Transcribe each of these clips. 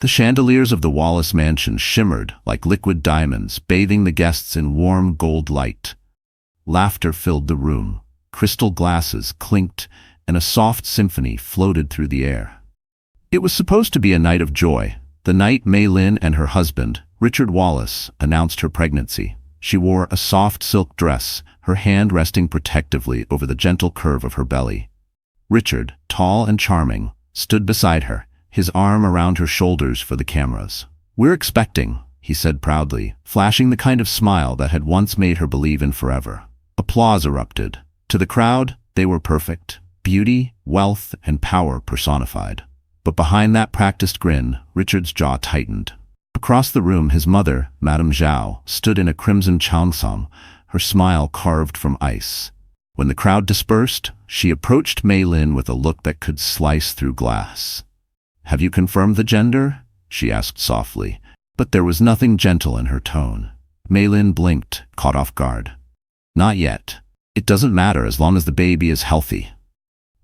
The chandeliers of the Wallace mansion shimmered like liquid diamonds, bathing the guests in warm gold light. Laughter filled the room, crystal glasses clinked, and a soft symphony floated through the air. It was supposed to be a night of joy, the night Mei Lin and her husband, Richard Wallace, announced her pregnancy. She wore a soft silk dress, her hand resting protectively over the gentle curve of her belly. Richard, tall and charming, stood beside her, his arm around her shoulders for the cameras. "We're expecting," he said proudly, flashing the kind of smile that had once made her believe in forever. Applause erupted. To the crowd, they were perfect, beauty, wealth, and power personified. But behind that practiced grin, Richard's jaw tightened. Across the room, his mother, Madame Xiao, stood in a crimson cheongsam, her smile carved from ice. When the crowd dispersed, she approached Mei Lin with a look that could slice through glass. "Have you confirmed the gender?" she asked softly, but there was nothing gentle in her tone. Mei Lin blinked, caught off guard. "Not yet. It doesn't matter as long as the baby is healthy."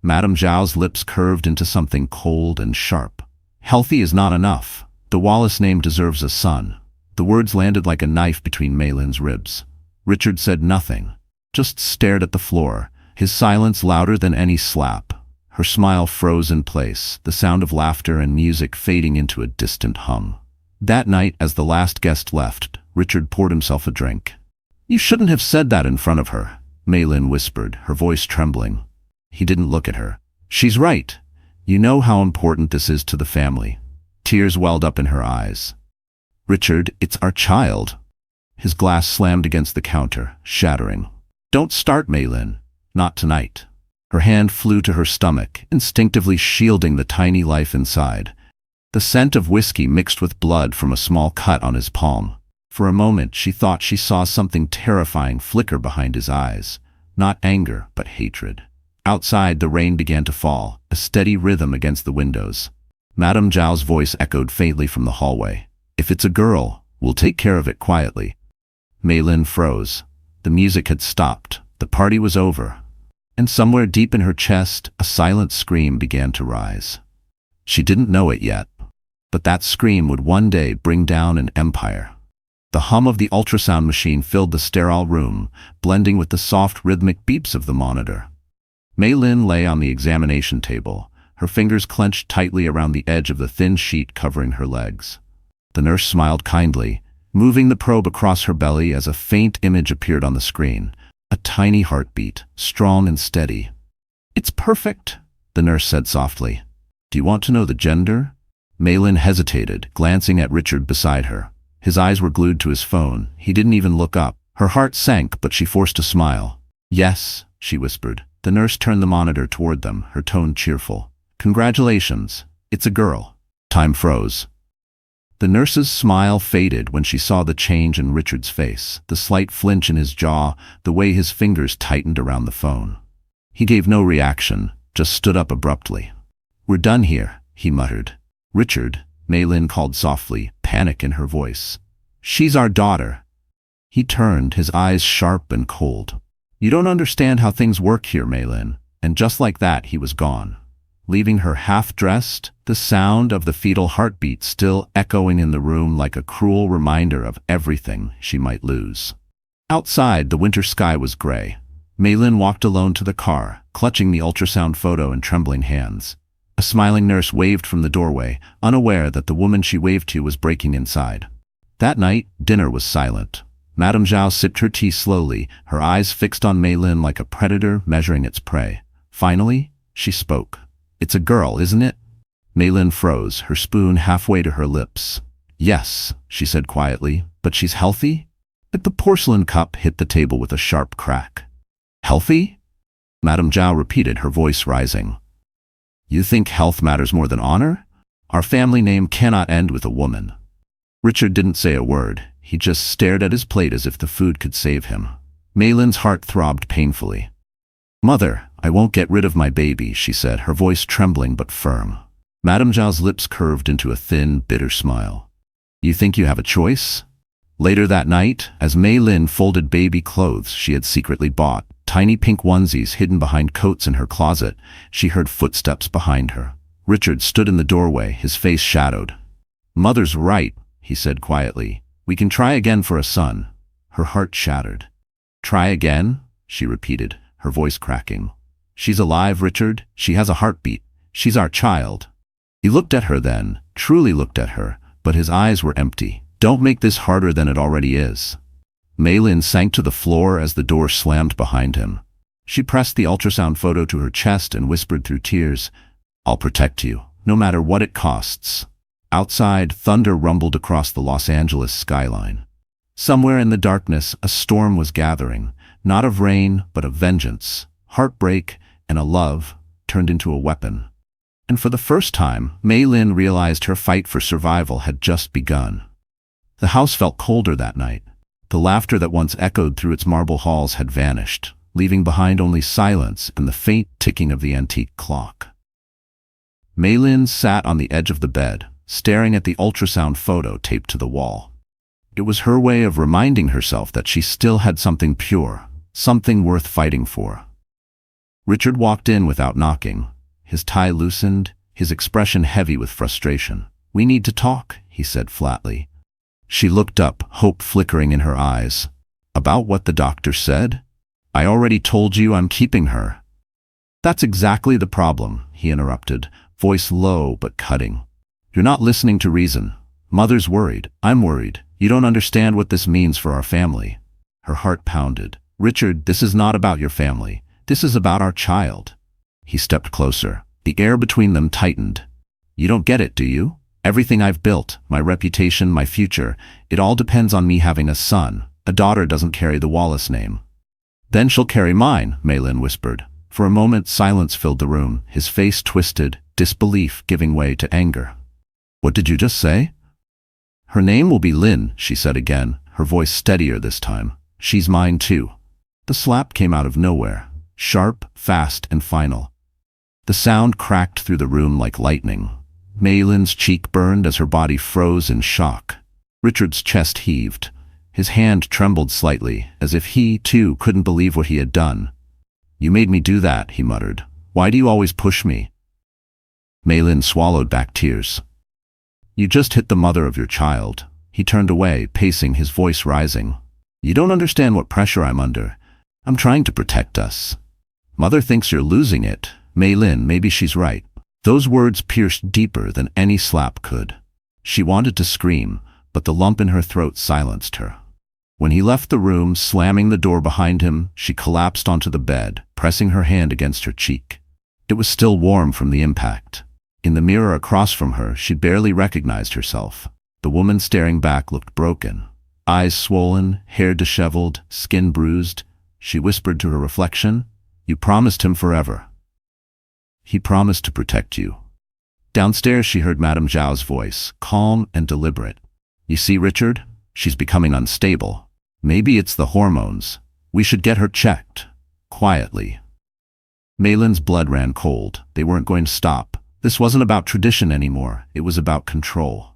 Madame Zhao's lips curved into something cold and sharp. "Healthy is not enough. The Wallace name deserves a son." The words landed like a knife between Mei Lin's ribs. Richard said nothing, just stared at the floor, his silence louder than any slap. Her smile froze in place, the sound of laughter and music fading into a distant hum. That night, as the last guest left, Richard poured himself a drink. "You shouldn't have said that in front of her," Mei Lin whispered, her voice trembling. He didn't look at her. "She's right. You know how important this is to the family." Tears welled up in her eyes. "Richard, it's our child." His glass slammed against the counter, shattering. "Don't start, Mei Lin. Not tonight." Her hand flew to her stomach, instinctively shielding the tiny life inside. The scent of whiskey mixed with blood from a small cut on his palm. For a moment, she thought she saw something terrifying flicker behind his eyes. Not anger, but hatred. Outside, the rain began to fall, a steady rhythm against the windows. Madame Zhao's voice echoed faintly from the hallway. "If it's a girl, we'll take care of it quietly." Mei Lin froze. The music had stopped. The party was over. And somewhere deep in her chest, a silent scream began to rise. She didn't know it yet, but that scream would one day bring down an empire. The hum of the ultrasound machine filled the sterile room, blending with the soft rhythmic beeps of the monitor. Mei Lin lay on the examination table, her fingers clenched tightly around the edge of the thin sheet covering her legs. The nurse smiled kindly, moving the probe across her belly as a faint image appeared on the screen. A tiny heartbeat, strong and steady. "It's perfect," the nurse said softly. "Do you want to know the gender?" Mei Lin hesitated, glancing at Richard beside her. His eyes were glued to his phone. He didn't even look up. Her heart sank, but she forced a smile. "Yes," she whispered. The nurse turned the monitor toward them, her tone cheerful. "Congratulations. It's a girl." Time froze. The nurse's smile faded when she saw the change in Richard's face, the slight flinch in his jaw, the way his fingers tightened around the phone. He gave no reaction, just stood up abruptly. "We're done here," he muttered. "Richard," Mei Lin called softly, panic in her voice. "She's our daughter." He turned, his eyes sharp and cold. "You don't understand how things work here, Mei Lin." And just like that, he was gone, leaving her half-dressed, the sound of the fetal heartbeat still echoing in the room like a cruel reminder of everything she might lose. Outside, the winter sky was gray. Mei Lin walked alone to the car, clutching the ultrasound photo in trembling hands. A smiling nurse waved from the doorway, unaware that the woman she waved to was breaking inside. That night, dinner was silent. Madame Zhao sipped her tea slowly, her eyes fixed on Mei Lin like a predator measuring its prey. Finally, she spoke. "It's a girl, isn't it?" Mei Lin froze, her spoon halfway to her lips. "Yes," she said quietly, "but she's healthy?" The porcelain cup hit the table with a sharp crack. "Healthy?" Madame Zhao repeated, her voice rising. "You think health matters more than honor? Our family name cannot end with a woman." Richard didn't say a word. He just stared at his plate as if the food could save him. Mei Lin's heart throbbed painfully. "Mother, I won't get rid of my baby," she said, her voice trembling but firm. Madame Zhao's lips curved into a thin, bitter smile. "You think you have a choice?" Later that night, as Mei Lin folded baby clothes she had secretly bought, tiny pink onesies hidden behind coats in her closet, she heard footsteps behind her. Richard stood in the doorway, his face shadowed. Mother's right, he said quietly. We can try again for a son. Her heart shattered. Try again? She repeated, her voice cracking. She's alive, Richard. She has a heartbeat. She's our child. He looked at her then, truly looked at her, but his eyes were empty. Don't make this harder than it already is. Maylin sank to the floor as the door slammed behind him. She pressed the ultrasound photo to her chest and whispered through tears, I'll protect you, no matter what it costs. Outside, thunder rumbled across the Los Angeles skyline. Somewhere in the darkness, a storm was gathering, not of rain, but of vengeance, heartbreak, and a love turned into a weapon. And for the first time, Maylin realized her fight for survival had just begun. The house felt colder that night. The laughter that once echoed through its marble halls had vanished, leaving behind only silence and the faint ticking of the antique clock. Maylin sat on the edge of the bed, staring at the ultrasound photo taped to the wall. It was her way of reminding herself that she still had something pure, something worth fighting for. Richard walked in without knocking, his tie loosened, his expression heavy with frustration. We need to talk, he said flatly. She looked up, hope flickering in her eyes. About what the doctor said? I already told you I'm keeping her. That's exactly the problem, he interrupted, voice low but cutting. You're not listening to reason. Mother's worried. I'm worried. You don't understand what this means for our family. Her heart pounded. Richard, this is not about your family. This is about our child. He stepped closer. The air between them tightened. You don't get it, do you? Everything I've built, my reputation, my future, it all depends on me having a son. A daughter doesn't carry the Wallace name. Then she'll carry mine, Maylin whispered. For a moment, silence filled the room, his face twisted, disbelief giving way to anger. What did you just say? Her name will be Lynn, she said again, her voice steadier this time. She's mine too. The slap came out of nowhere, sharp, fast, and final. The sound cracked through the room like lightning. Maylin's cheek burned as her body froze in shock. Richard's chest heaved. His hand trembled slightly, as if he, too, couldn't believe what he had done. You made me do that, he muttered. Why do you always push me? Maylin swallowed back tears. You just hit the mother of your child. He turned away, pacing, his voice rising. You don't understand what pressure I'm under. I'm trying to protect us. Mother thinks you're losing it. Maylin, maybe she's right. Those words pierced deeper than any slap could. She wanted to scream, but the lump in her throat silenced her. When he left the room, slamming the door behind him, she collapsed onto the bed, pressing her hand against her cheek. It was still warm from the impact. In the mirror across from her, she barely recognized herself. The woman staring back looked broken. Eyes swollen, hair disheveled, skin bruised. She whispered to her reflection, You promised him forever. He promised to protect you. Downstairs she heard Madame Zhao's voice, calm and deliberate. You see, Richard? She's becoming unstable. Maybe it's the hormones. We should get her checked. Quietly. Maylin's blood ran cold. They weren't going to stop. This wasn't about tradition anymore. It was about control.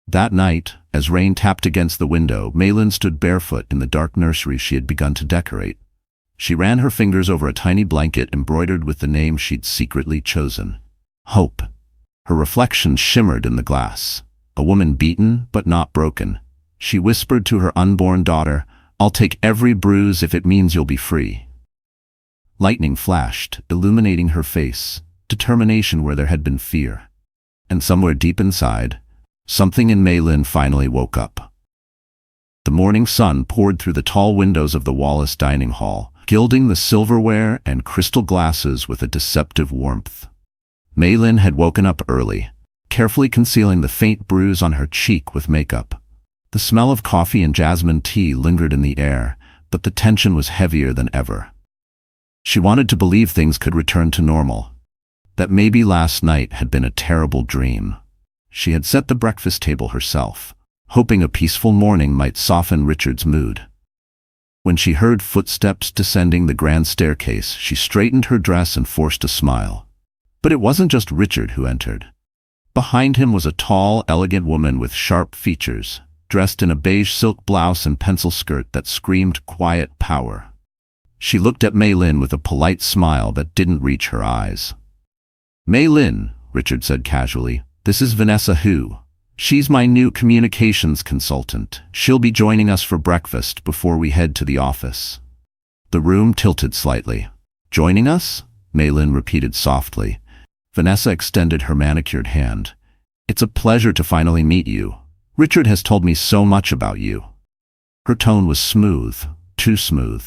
That night, as rain tapped against the window, Maylin stood barefoot in the dark nursery she had begun to decorate. She ran her fingers over a tiny blanket embroidered with the name she'd secretly chosen. Hope. Her reflection shimmered in the glass. A woman beaten, but not broken. She whispered to her unborn daughter, I'll take every bruise if it means you'll be free. Lightning flashed, illuminating her face, determination where there had been fear. And somewhere deep inside, something in Maylin finally woke up. The morning sun poured through the tall windows of the Wallace dining hall, gilding the silverware and crystal glasses with a deceptive warmth. Maylin had woken up early, carefully concealing the faint bruise on her cheek with makeup. The smell of coffee and jasmine tea lingered in the air, but the tension was heavier than ever. She wanted to believe things could return to normal, that maybe last night had been a terrible dream. She had set the breakfast table herself, hoping a peaceful morning might soften Richard's mood. When she heard footsteps descending the grand staircase, she straightened her dress and forced a smile. But it wasn't just Richard who entered. Behind him was a tall, elegant woman with sharp features, dressed in a beige silk blouse and pencil skirt that screamed quiet power. She looked at Maylin with a polite smile that didn't reach her eyes. Maylin, Richard said casually, this is Vanessa Hu. She's my new communications consultant. She'll be joining us for breakfast before we head to the office." The room tilted slightly. "Joining us?" Maylin repeated softly. Vanessa extended her manicured hand. "It's a pleasure to finally meet you. Richard has told me so much about you." Her tone was smooth, too smooth.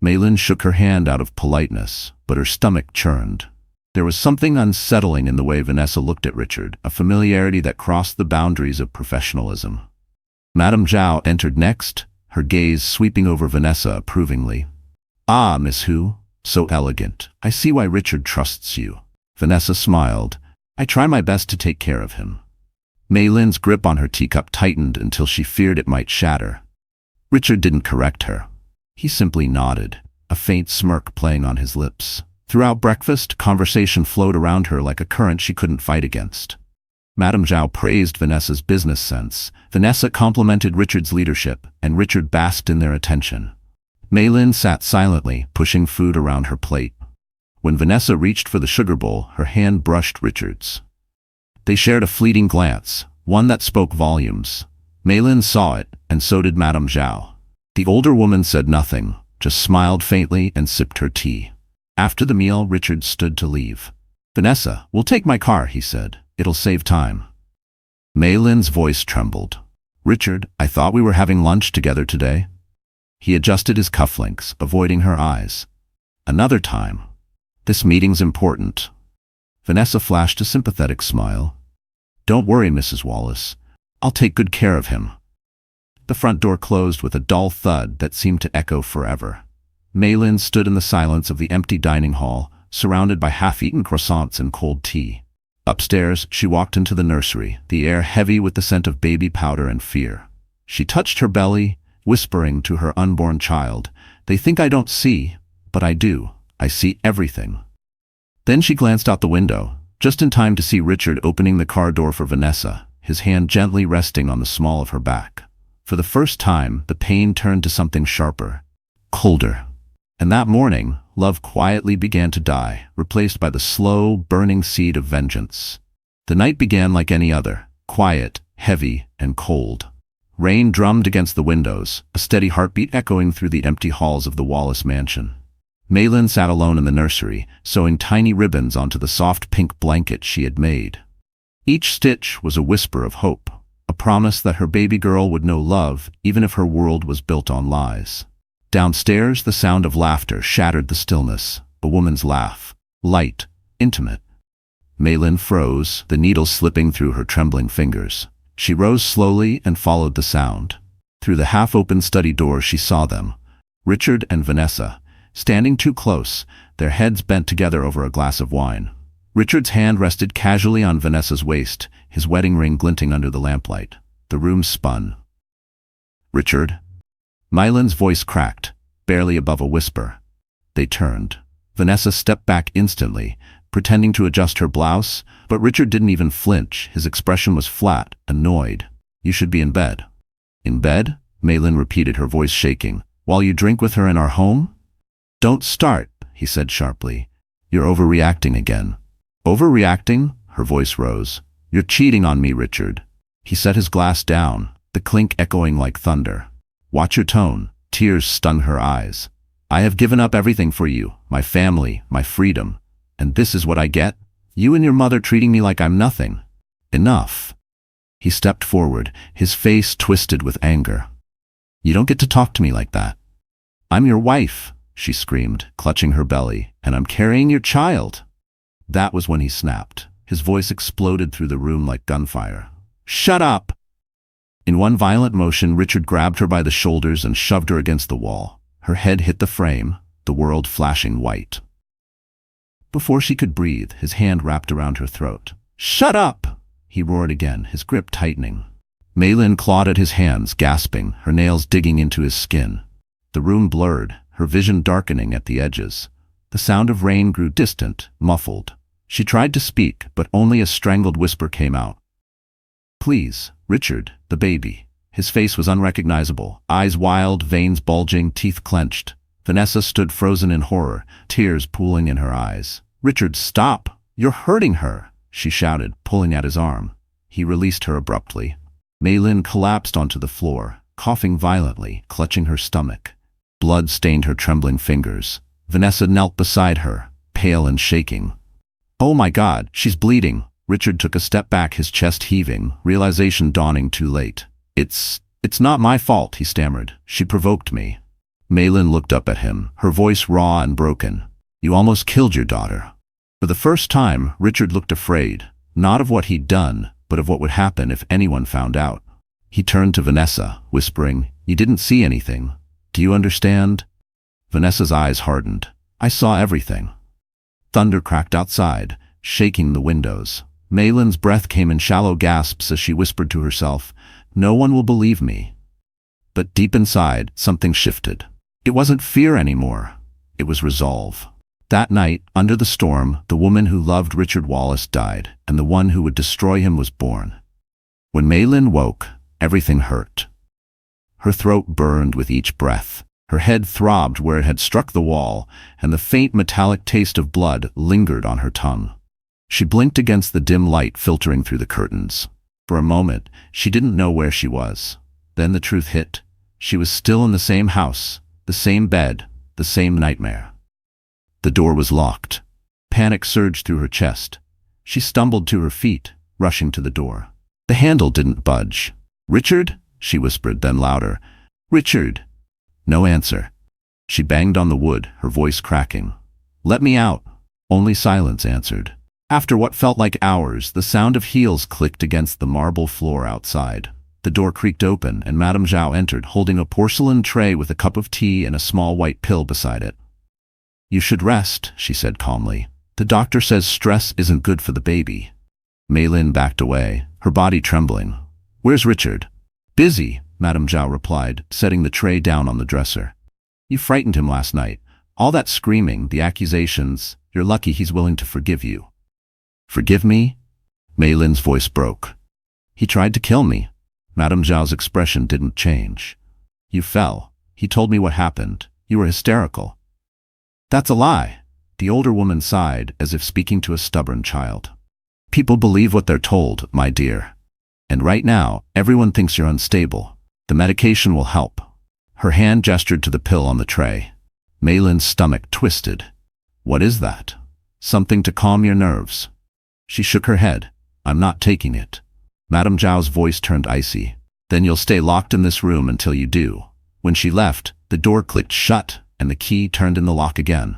Maylin shook her hand out of politeness, but her stomach churned. There was something unsettling in the way Vanessa looked at Richard, a familiarity that crossed the boundaries of professionalism. Madame Xiao entered next, her gaze sweeping over Vanessa approvingly. "Ah, Miss Hu, so elegant. I see why Richard trusts you." Vanessa smiled. "I try my best to take care of him." Maylin's grip on her teacup tightened until she feared it might shatter. Richard didn't correct her. He simply nodded, a faint smirk playing on his lips. Throughout breakfast, conversation flowed around her like a current she couldn't fight against. Madame Xiao praised Vanessa's business sense, Vanessa complimented Richard's leadership, and Richard basked in their attention. Maylin sat silently, pushing food around her plate. When Vanessa reached for the sugar bowl, her hand brushed Richard's. They shared a fleeting glance, one that spoke volumes. Maylin saw it, and so did Madame Xiao. The older woman said nothing, just smiled faintly and sipped her tea. After the meal, Richard stood to leave. "Vanessa, we'll take my car," he said. "It'll save time." Maylin's voice trembled. "Richard, I thought we were having lunch together today." He adjusted his cufflinks, avoiding her eyes. "Another time. This meeting's important." Vanessa flashed a sympathetic smile. "Don't worry, Mrs. Wallace. I'll take good care of him." The front door closed with a dull thud that seemed to echo forever. Maylin stood in the silence of the empty dining hall, surrounded by half-eaten croissants and cold tea. Upstairs, she walked into the nursery, the air heavy with the scent of baby powder and fear. She touched her belly, whispering to her unborn child, "They think I don't see, but I do. I see everything." Then she glanced out the window, just in time to see Richard opening the car door for Vanessa, his hand gently resting on the small of her back. For the first time, the pain turned to something sharper, colder. And that morning, love quietly began to die, replaced by the slow, burning seed of vengeance. The night began like any other, quiet, heavy, and cold. Rain drummed against the windows, a steady heartbeat echoing through the empty halls of the Wallace mansion. Maylin sat alone in the nursery, sewing tiny ribbons onto the soft pink blanket she had made. Each stitch was a whisper of hope, a promise that her baby girl would know love even if her world was built on lies. Downstairs, the sound of laughter shattered the stillness, a woman's laugh, light, intimate. Maylin froze, the needle slipping through her trembling fingers. She rose slowly and followed the sound. Through the half-open study door she saw them, Richard and Vanessa, standing too close, their heads bent together over a glass of wine. Richard's hand rested casually on Vanessa's waist, his wedding ring glinting under the lamplight. The room spun. "Richard?" Maylin's voice cracked, barely above a whisper. They turned. Vanessa stepped back instantly, pretending to adjust her blouse, but Richard didn't even flinch. His expression was flat, annoyed. "You should be in bed." "In bed?" Maylin repeated, her voice shaking. "While you drink with her in our home?" "Don't start," he said sharply. "You're overreacting again." "Overreacting?" Her voice rose. "You're cheating on me, Richard." He set his glass down, the clink echoing like thunder. "Watch your tone." Tears stung her eyes. "I have given up everything for you, my family, my freedom. And this is what I get? You and your mother treating me like I'm nothing. Enough." He stepped forward, his face twisted with anger. "You don't get to talk to me like that. I'm your wife," she screamed, clutching her belly, "and I'm carrying your child." That was when he snapped. His voice exploded through the room like gunfire. "Shut up!" In one violent motion, Richard grabbed her by the shoulders and shoved her against the wall. Her head hit the frame, the world flashing white. Before she could breathe, his hand wrapped around her throat. "Shut up!" he roared again, his grip tightening. Maylin clawed at his hands, gasping, her nails digging into his skin. The room blurred, her vision darkening at the edges. The sound of rain grew distant, muffled. She tried to speak, but only a strangled whisper came out. "Please, Richard, the baby." His face was unrecognizable, eyes wild, veins bulging, teeth clenched. Vanessa stood frozen in horror, tears pooling in her eyes. "Richard, stop! You're hurting her!" she shouted, pulling at his arm. He released her abruptly. Maylin collapsed onto the floor, coughing violently, clutching her stomach. Blood stained her trembling fingers. Vanessa knelt beside her, pale and shaking. "Oh my God, she's bleeding." Richard took a step back, his chest heaving, realization dawning too late. It's not my fault," he stammered. "She provoked me." Maylin looked up at him, her voice raw and broken. "You almost killed your daughter." For the first time, Richard looked afraid, not of what he'd done, but of what would happen if anyone found out. He turned to Vanessa, whispering, "You didn't see anything. Do you understand?" Vanessa's eyes hardened. "I saw everything." Thunder cracked outside, shaking the windows. Maylin's breath came in shallow gasps as she whispered to herself, "No one will believe me." But deep inside, something shifted. It wasn't fear anymore. It was resolve. That night, under the storm, the woman who loved Richard Wallace died, and the one who would destroy him was born. When Maylin woke, everything hurt. Her throat burned with each breath. Her head throbbed where it had struck the wall, and the faint metallic taste of blood lingered on her tongue. She blinked against the dim light filtering through the curtains. For a moment, she didn't know where she was. Then the truth hit. She was still in the same house, the same bed, the same nightmare. The door was locked. Panic surged through her chest. She stumbled to her feet, rushing to the door. The handle didn't budge. "Richard?" she whispered, then louder. "Richard!" No answer. She banged on the wood, her voice cracking. "Let me out." Only silence answered. After what felt like hours, the sound of heels clicked against the marble floor outside. The door creaked open, and Madame Xiao entered, holding a porcelain tray with a cup of tea and a small white pill beside it. "You should rest," she said calmly. "The doctor says stress isn't good for the baby." Maylin backed away, her body trembling. "Where's Richard?" "Busy," Madame Xiao replied, setting the tray down on the dresser. "You frightened him last night. All that screaming, the accusations, you're lucky he's willing to forgive you." "Forgive me?" Maylin's voice broke. "He tried to kill me." Madame Xiao's expression didn't change. "You fell. He told me what happened. You were hysterical." "That's a lie." The older woman sighed, as if speaking to a stubborn child. "People believe what they're told, my dear. And right now, everyone thinks you're unstable. The medication will help." Her hand gestured to the pill on the tray. Maylin's stomach twisted. "What is that?" "Something to calm your nerves." She shook her head. "I'm not taking it." Madame Zhao's voice turned icy. "Then you'll stay locked in this room until you do." When she left, the door clicked shut, and the key turned in the lock again.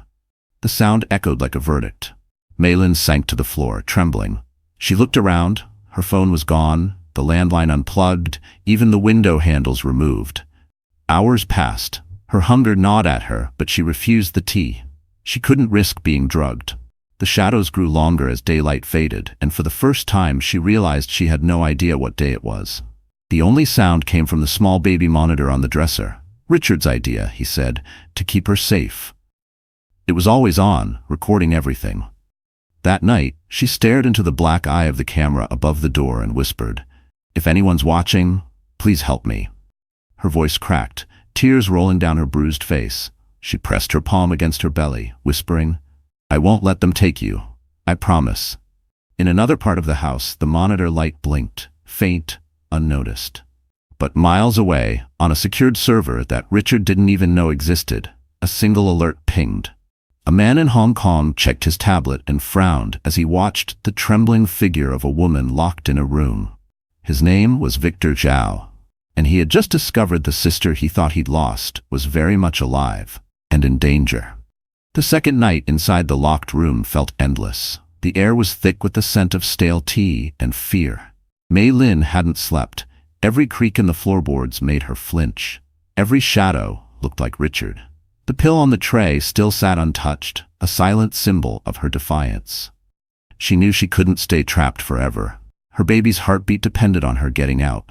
The sound echoed like a verdict. Maylin sank to the floor, trembling. She looked around. Her phone was gone, the landline unplugged, even the window handles removed. Hours passed. Her hunger gnawed at her, but she refused the tea. She couldn't risk being drugged. The shadows grew longer as daylight faded, and for the first time she realized she had no idea what day it was. The only sound came from the small baby monitor on the dresser. "Richard's idea," he said, "to keep her safe." It was always on, recording everything. That night, she stared into the black eye of the camera above the door and whispered, "If anyone's watching, please help me." Her voice cracked, tears rolling down her bruised face. She pressed her palm against her belly, whispering, "I won't let them take you. I promise." In another part of the house, the monitor light blinked, faint, unnoticed. But miles away, on a secured server that Richard didn't even know existed, a single alert pinged. A man in Hong Kong checked his tablet and frowned as he watched the trembling figure of a woman locked in a room. His name was Victor Xiao, and he had just discovered the sister he thought he'd lost was very much alive and in danger. The second night inside the locked room felt endless. The air was thick with the scent of stale tea and fear. Maylin hadn't slept. Every creak in the floorboards made her flinch. Every shadow looked like Richard. The pill on the tray still sat untouched, a silent symbol of her defiance. She knew she couldn't stay trapped forever. Her baby's heartbeat depended on her getting out.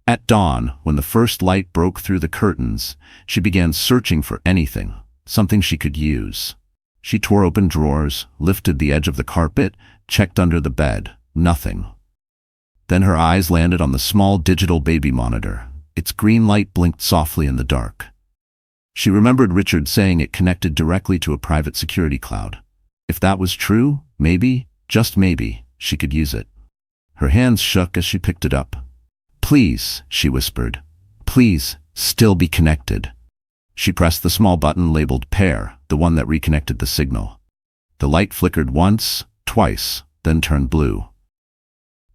At dawn, when the first light broke through the curtains, she began searching for anything, something she could use. She tore open drawers, lifted the edge of the carpet, checked under the bed. Nothing. Then her eyes landed on the small digital baby monitor. Its green light blinked softly in the dark. She remembered Richard saying it connected directly to a private security cloud. If that was true, maybe, just maybe, she could use it. Her hands shook as she picked it up. "Please," she whispered. "Please, still be connected." She pressed the small button labeled pair, the one that reconnected the signal. The light flickered once, twice, then turned blue.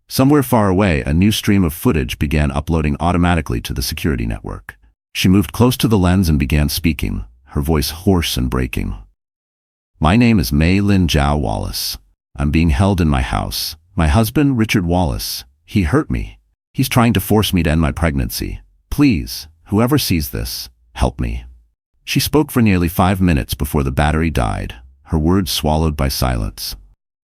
Somewhere far away, a new stream of footage began uploading automatically to the security network. She moved close to the lens and began speaking, her voice hoarse and breaking. "My name is Zhao Wallace. I'm being held in my house. My husband, Richard Wallace, he hurt me. He's trying to force me to end my pregnancy. Please, whoever sees this, help me." She spoke for nearly 5 minutes before the battery died, her words swallowed by silence.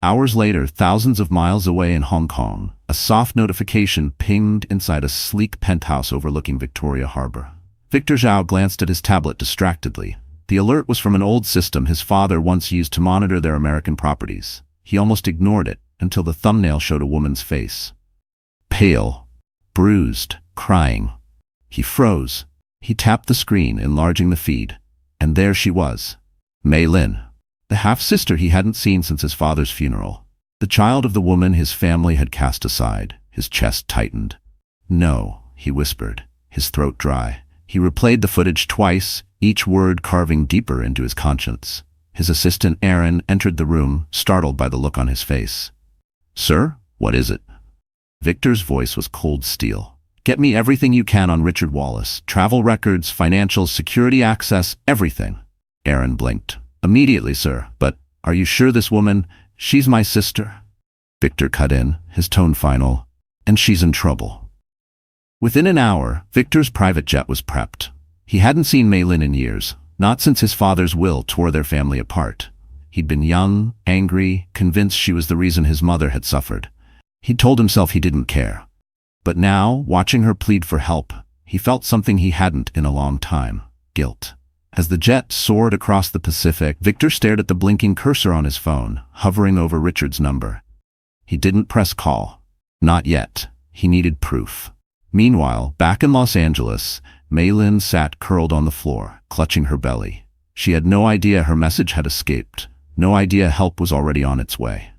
Hours later, thousands of miles away in Hong Kong, a soft notification pinged inside a sleek penthouse overlooking Victoria Harbor. Victor Xiao glanced at his tablet distractedly. The alert was from an old system his father once used to monitor their American properties. He almost ignored it until the thumbnail showed a woman's face. Pale, bruised, crying. He froze. He tapped the screen, enlarging the feed. And there she was. Mei Lin, the half-sister he hadn't seen since his father's funeral. The child of the woman his family had cast aside. His chest tightened. "No," he whispered, his throat dry. He replayed the footage twice, each word carving deeper into his conscience. His assistant Aaron entered the room, startled by the look on his face. "Sir, what is it?" Victor's voice was cold steel. "Get me everything you can on Richard Wallace. Travel records, financials, security access, everything." Aaron blinked. "Immediately, sir. But are you sure this woman, she's my sister?" Victor cut in, his tone final. "And she's in trouble." Within an hour, Victor's private jet was prepped. He hadn't seen Mei Lin in years, not since his father's will tore their family apart. He'd been young, angry, convinced she was the reason his mother had suffered. He'd told himself he didn't care. But now, watching her plead for help, he felt something he hadn't in a long time: guilt. As the jet soared across the Pacific, Victor stared at the blinking cursor on his phone, hovering over Richard's number. He didn't press call. Not yet. He needed proof. Meanwhile, back in Los Angeles, Mei Lin sat curled on the floor, clutching her belly. She had no idea her message had escaped, no idea help was already on its way.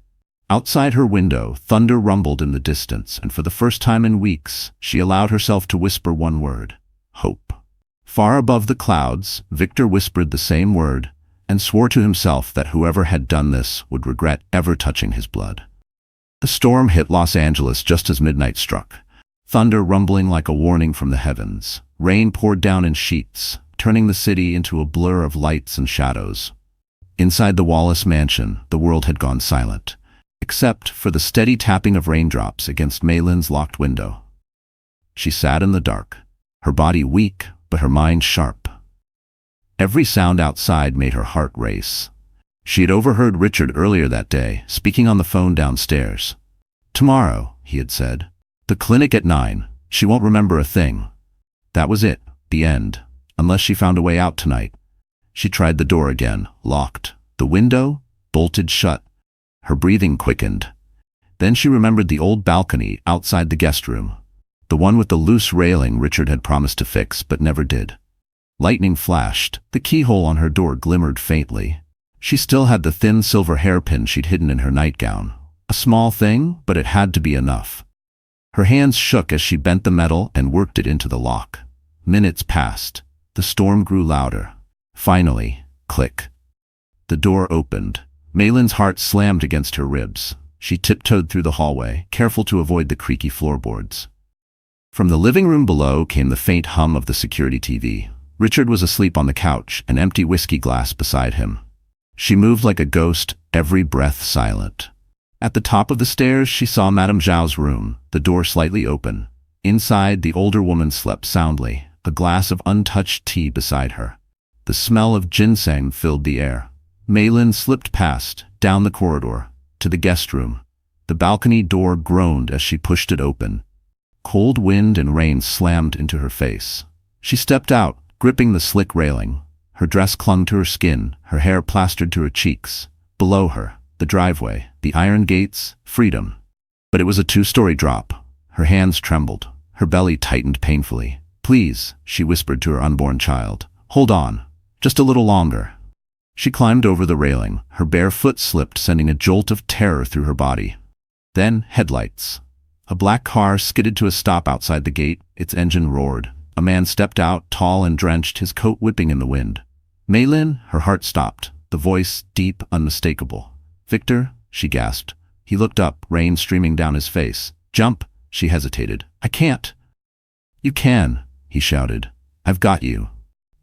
Outside her window, thunder rumbled in the distance, and for the first time in weeks, she allowed herself to whisper one word: hope. Far above the clouds, Victor whispered the same word, and swore to himself that whoever had done this would regret ever touching his blood. The storm hit Los Angeles just as midnight struck. Thunder rumbling like a warning from the heavens. Rain poured down in sheets, turning the city into a blur of lights and shadows. Inside the Wallace mansion, the world had gone silent, except for the steady tapping of raindrops against Mei Lin's locked window. She sat in the dark, her body weak, but her mind sharp. Every sound outside made her heart race. She had overheard Richard earlier that day, speaking on the phone downstairs. "Tomorrow," he had said. "The clinic at 9. She won't remember a thing." That was it, the end, unless she found a way out tonight. She tried the door again, locked. The window, bolted shut. Her breathing quickened. Then she remembered the old balcony outside the guest room, the one with the loose railing Richard had promised to fix but never did. Lightning flashed. The keyhole on her door glimmered faintly. She still had the thin silver hairpin she'd hidden in her nightgown. A small thing, but it had to be enough. Her hands shook as she bent the metal and worked it into the lock. Minutes passed. The storm grew louder. Finally, click. The door opened. Mei Lin's heart slammed against her ribs. She tiptoed through the hallway, careful to avoid the creaky floorboards. From the living room below came the faint hum of the security TV. Richard was asleep on the couch, an empty whiskey glass beside him. She moved like a ghost, every breath silent. At the top of the stairs, she saw Madame Zhao's room, the door slightly open. Inside, the older woman slept soundly, a glass of untouched tea beside her. The smell of ginseng filled the air. Mei Lin slipped past, down the corridor, to the guest room. The balcony door groaned as she pushed it open. Cold wind and rain slammed into her face. She stepped out, gripping the slick railing. Her dress clung to her skin, her hair plastered to her cheeks. Below her, the driveway, the iron gates, freedom. But it was a 2-story drop. Her hands trembled. Her belly tightened painfully. "Please," she whispered to her unborn child. "Hold on. Just a little longer." She climbed over the railing. Her bare foot slipped, sending a jolt of terror through her body. Then, headlights. A black car skidded to a stop outside the gate, its engine roared. A man stepped out, tall and drenched, his coat whipping in the wind. Maylin, her heart stopped, the voice deep, unmistakable. "Victor," she gasped. He looked up, rain streaming down his face. "Jump," she hesitated. "I can't." "You can," he shouted. "I've got you."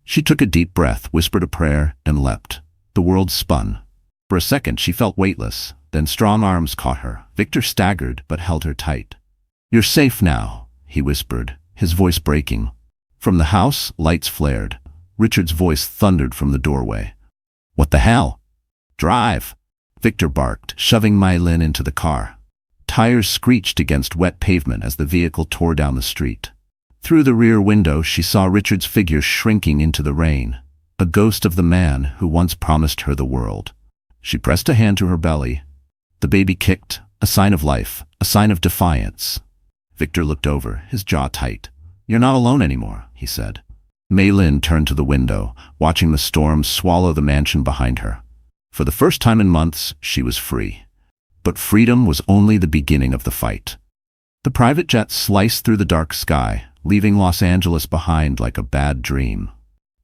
She took a deep breath, whispered a prayer, and leapt. The world spun. For a second she felt weightless, then strong arms caught her. Victor staggered, but held her tight. "You're safe now," he whispered, his voice breaking. From the house, lights flared. Richard's voice thundered from the doorway. "What the hell?" "Drive," Victor barked, shoving Maylin into the car. Tires screeched against wet pavement as the vehicle tore down the street. Through the rear window she saw Richard's figure shrinking into the rain, a ghost of the man who once promised her the world. She pressed a hand to her belly. The baby kicked, a sign of life, a sign of defiance. Victor looked over, his jaw tight. "You're not alone anymore," he said. Maylin turned to the window, watching the storm swallow the mansion behind her. For the first time in months, she was free. But freedom was only the beginning of the fight. The private jet sliced through the dark sky, leaving Los Angeles behind like a bad dream.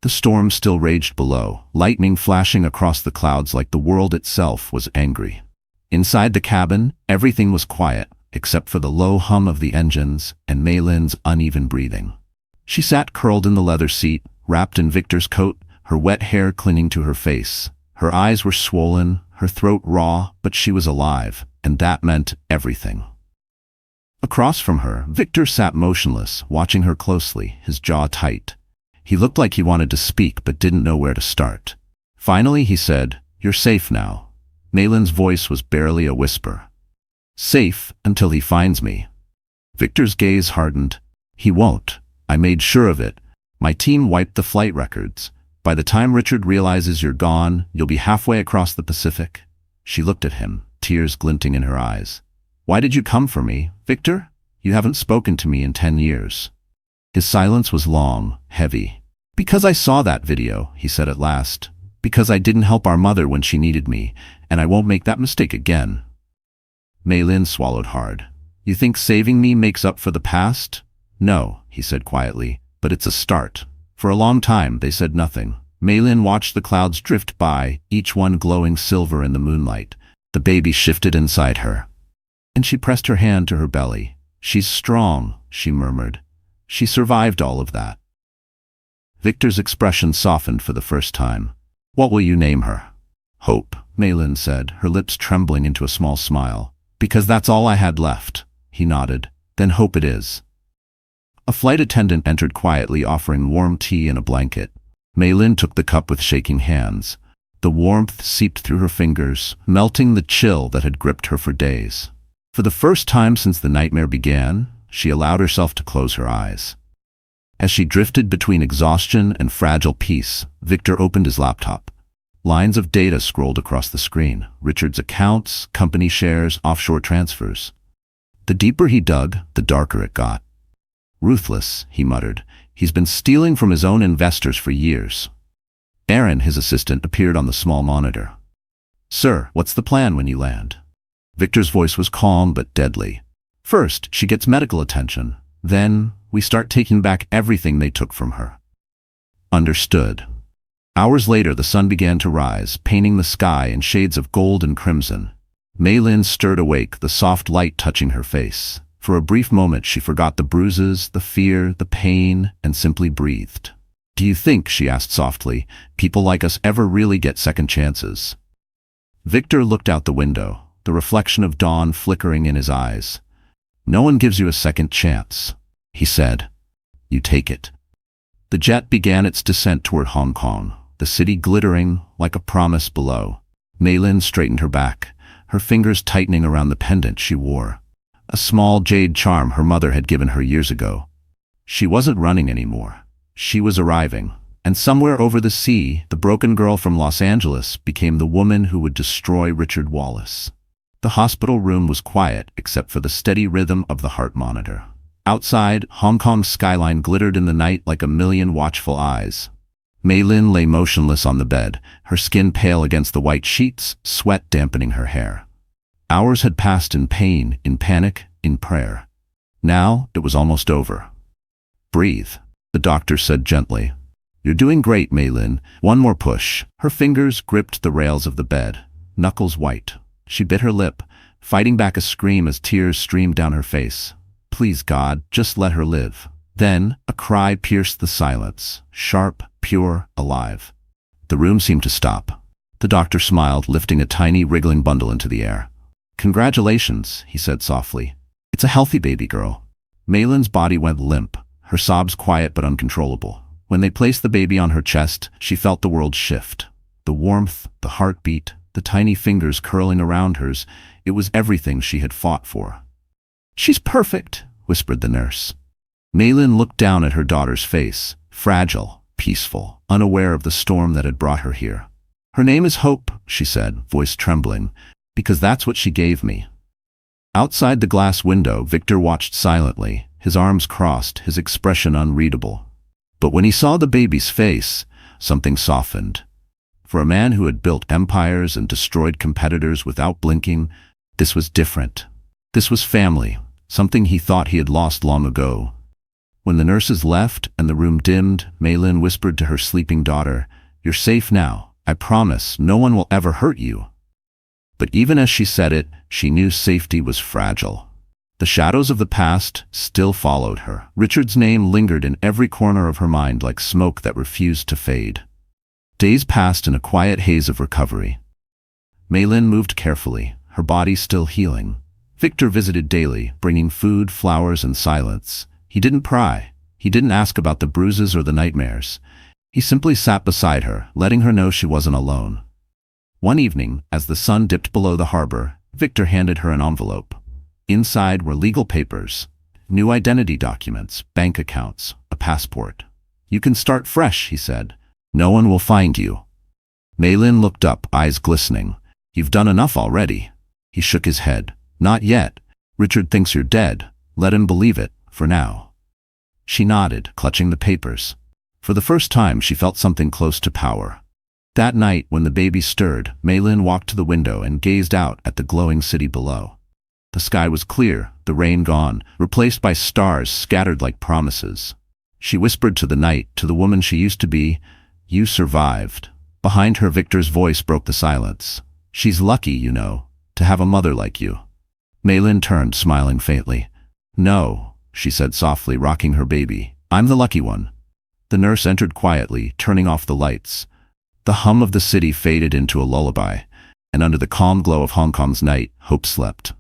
The storm still raged below, lightning flashing across the clouds like the world itself was angry. Inside the cabin, everything was quiet, except for the low hum of the engines and Maylin's uneven breathing. She sat curled in the leather seat, wrapped in Victor's coat, her wet hair clinging to her face. Her eyes were swollen, her throat raw, but she was alive, and that meant everything. Across from her, Victor sat motionless, watching her closely, his jaw tight. He looked like he wanted to speak but didn't know where to start. Finally he said, "You're safe now." Maylin's voice was barely a whisper. "Safe until he finds me." Victor's gaze hardened. "He won't. I made sure of it. My team wiped the flight records. By the time Richard realizes you're gone, you'll be halfway across the Pacific." She looked at him, tears glinting in her eyes. "Why did you come for me, Victor? You haven't spoken to me in 10 years. His silence was long, heavy. "Because I saw that video," he said at last. "Because I didn't help our mother when she needed me, and I won't make that mistake again." Maylin swallowed hard. "You think saving me makes up for the past?" "No," he said quietly, "but it's a start." For a long time they said nothing. Maylin watched the clouds drift by, each one glowing silver in the moonlight. The baby shifted inside her, and she pressed her hand to her belly. "She's strong," she murmured. "She survived all of that." Victor's expression softened for the first time. "What will you name her?" "Hope," Maylin said, her lips trembling into a small smile. "Because that's all I had left." He nodded. "Then Hope it is." A flight attendant entered quietly, offering warm tea and a blanket. Maylin took the cup with shaking hands. The warmth seeped through her fingers, melting the chill that had gripped her for days. For the first time since the nightmare began, she allowed herself to close her eyes. As she drifted between exhaustion and fragile peace, Victor opened his laptop. Lines of data scrolled across the screen. Richard's accounts, company shares, offshore transfers. The deeper he dug, the darker it got. "Ruthless," he muttered. "He's been stealing from his own investors for years." Aaron, his assistant, appeared on the small monitor. "Sir, what's the plan when you land?" Victor's voice was calm but deadly. "First, she gets medical attention. Then, we start taking back everything they took from her." "Understood." Hours later, the sun began to rise, painting the sky in shades of gold and crimson. Maylin stirred awake, the soft light touching her face. For a brief moment, she forgot the bruises, the fear, the pain, and simply breathed. "Do you think," she asked softly, "people like us ever really get second chances?" Victor looked out the window, the reflection of dawn flickering in his eyes. "No one gives you a second chance," he said. "You take it." The jet began its descent toward Hong Kong, the city glittering like a promise below. Maylin straightened her back, her fingers tightening around the pendant she wore. A small jade charm her mother had given her years ago. She wasn't running anymore. She was arriving, and somewhere over the sea, the broken girl from Los Angeles became the woman who would destroy Richard Wallace. The hospital room was quiet except for the steady rhythm of the heart monitor. Outside, Hong Kong's skyline glittered in the night like a million watchful eyes. Maylin lay motionless on the bed, her skin pale against the white sheets, sweat dampening her hair. Hours had passed in pain, in panic, in prayer. Now it was almost over. Breathe, the doctor said gently. You're doing great, Maylin. One more push. Her fingers gripped the rails of the bed, knuckles white. She bit her lip, fighting back a scream as tears streamed down her face. Please, God, just let her live. Then a cry pierced the silence, sharp, pure, alive. The room seemed to stop. The doctor smiled, lifting a tiny, wriggling bundle into the air. Congratulations, he said softly. It's a healthy baby girl. Maylin's body went limp, her sobs quiet but uncontrollable. When they placed the baby on her chest, she felt the world shift. The warmth, the heartbeat, the tiny fingers curling around hers, it was everything she had fought for. She's perfect, whispered the nurse. Maylin looked down at her daughter's face, fragile, peaceful, unaware of the storm that had brought her here. Her name is Hope, she said, voice trembling, because that's what she gave me. Outside the glass window, Victor watched silently, his arms crossed, his expression unreadable. But when he saw the baby's face, something softened. For a man who had built empires and destroyed competitors without blinking, this was different. This was family, something he thought he had lost long ago. When the nurses left and the room dimmed, Maylin whispered to her sleeping daughter, "You're safe now. I promise, no one will ever hurt you." But even as she said it, she knew safety was fragile. The shadows of the past still followed her. Richard's name lingered in every corner of her mind like smoke that refused to fade. Days passed in a quiet haze of recovery. Maylin moved carefully, her body still healing. Victor visited daily, bringing food, flowers, and silence. He didn't pry. He didn't ask about the bruises or the nightmares. He simply sat beside her, letting her know she wasn't alone. One evening, as the sun dipped below the harbor, Victor handed her an envelope. Inside were legal papers, new identity documents, bank accounts, a passport. "You can start fresh," he said. "No one will find you." Maylin looked up, eyes glistening. "You've done enough already." He shook his head. "Not yet. Richard thinks you're dead. Let him believe it, for now." She nodded, clutching the papers. For the first time, she felt something close to power. That night, when the baby stirred, Maylin walked to the window and gazed out at the glowing city below. The sky was clear, the rain gone, replaced by stars scattered like promises. She whispered to the night, to the woman she used to be, "You survived." Behind her, Victor's voice broke the silence. "She's lucky, you know, to have a mother like you." Maylin turned, smiling faintly. "No," she said softly, rocking her baby. "I'm the lucky one." The nurse entered quietly, turning off the lights. The hum of the city faded into a lullaby, and under the calm glow of Hong Kong's night, Hope slept,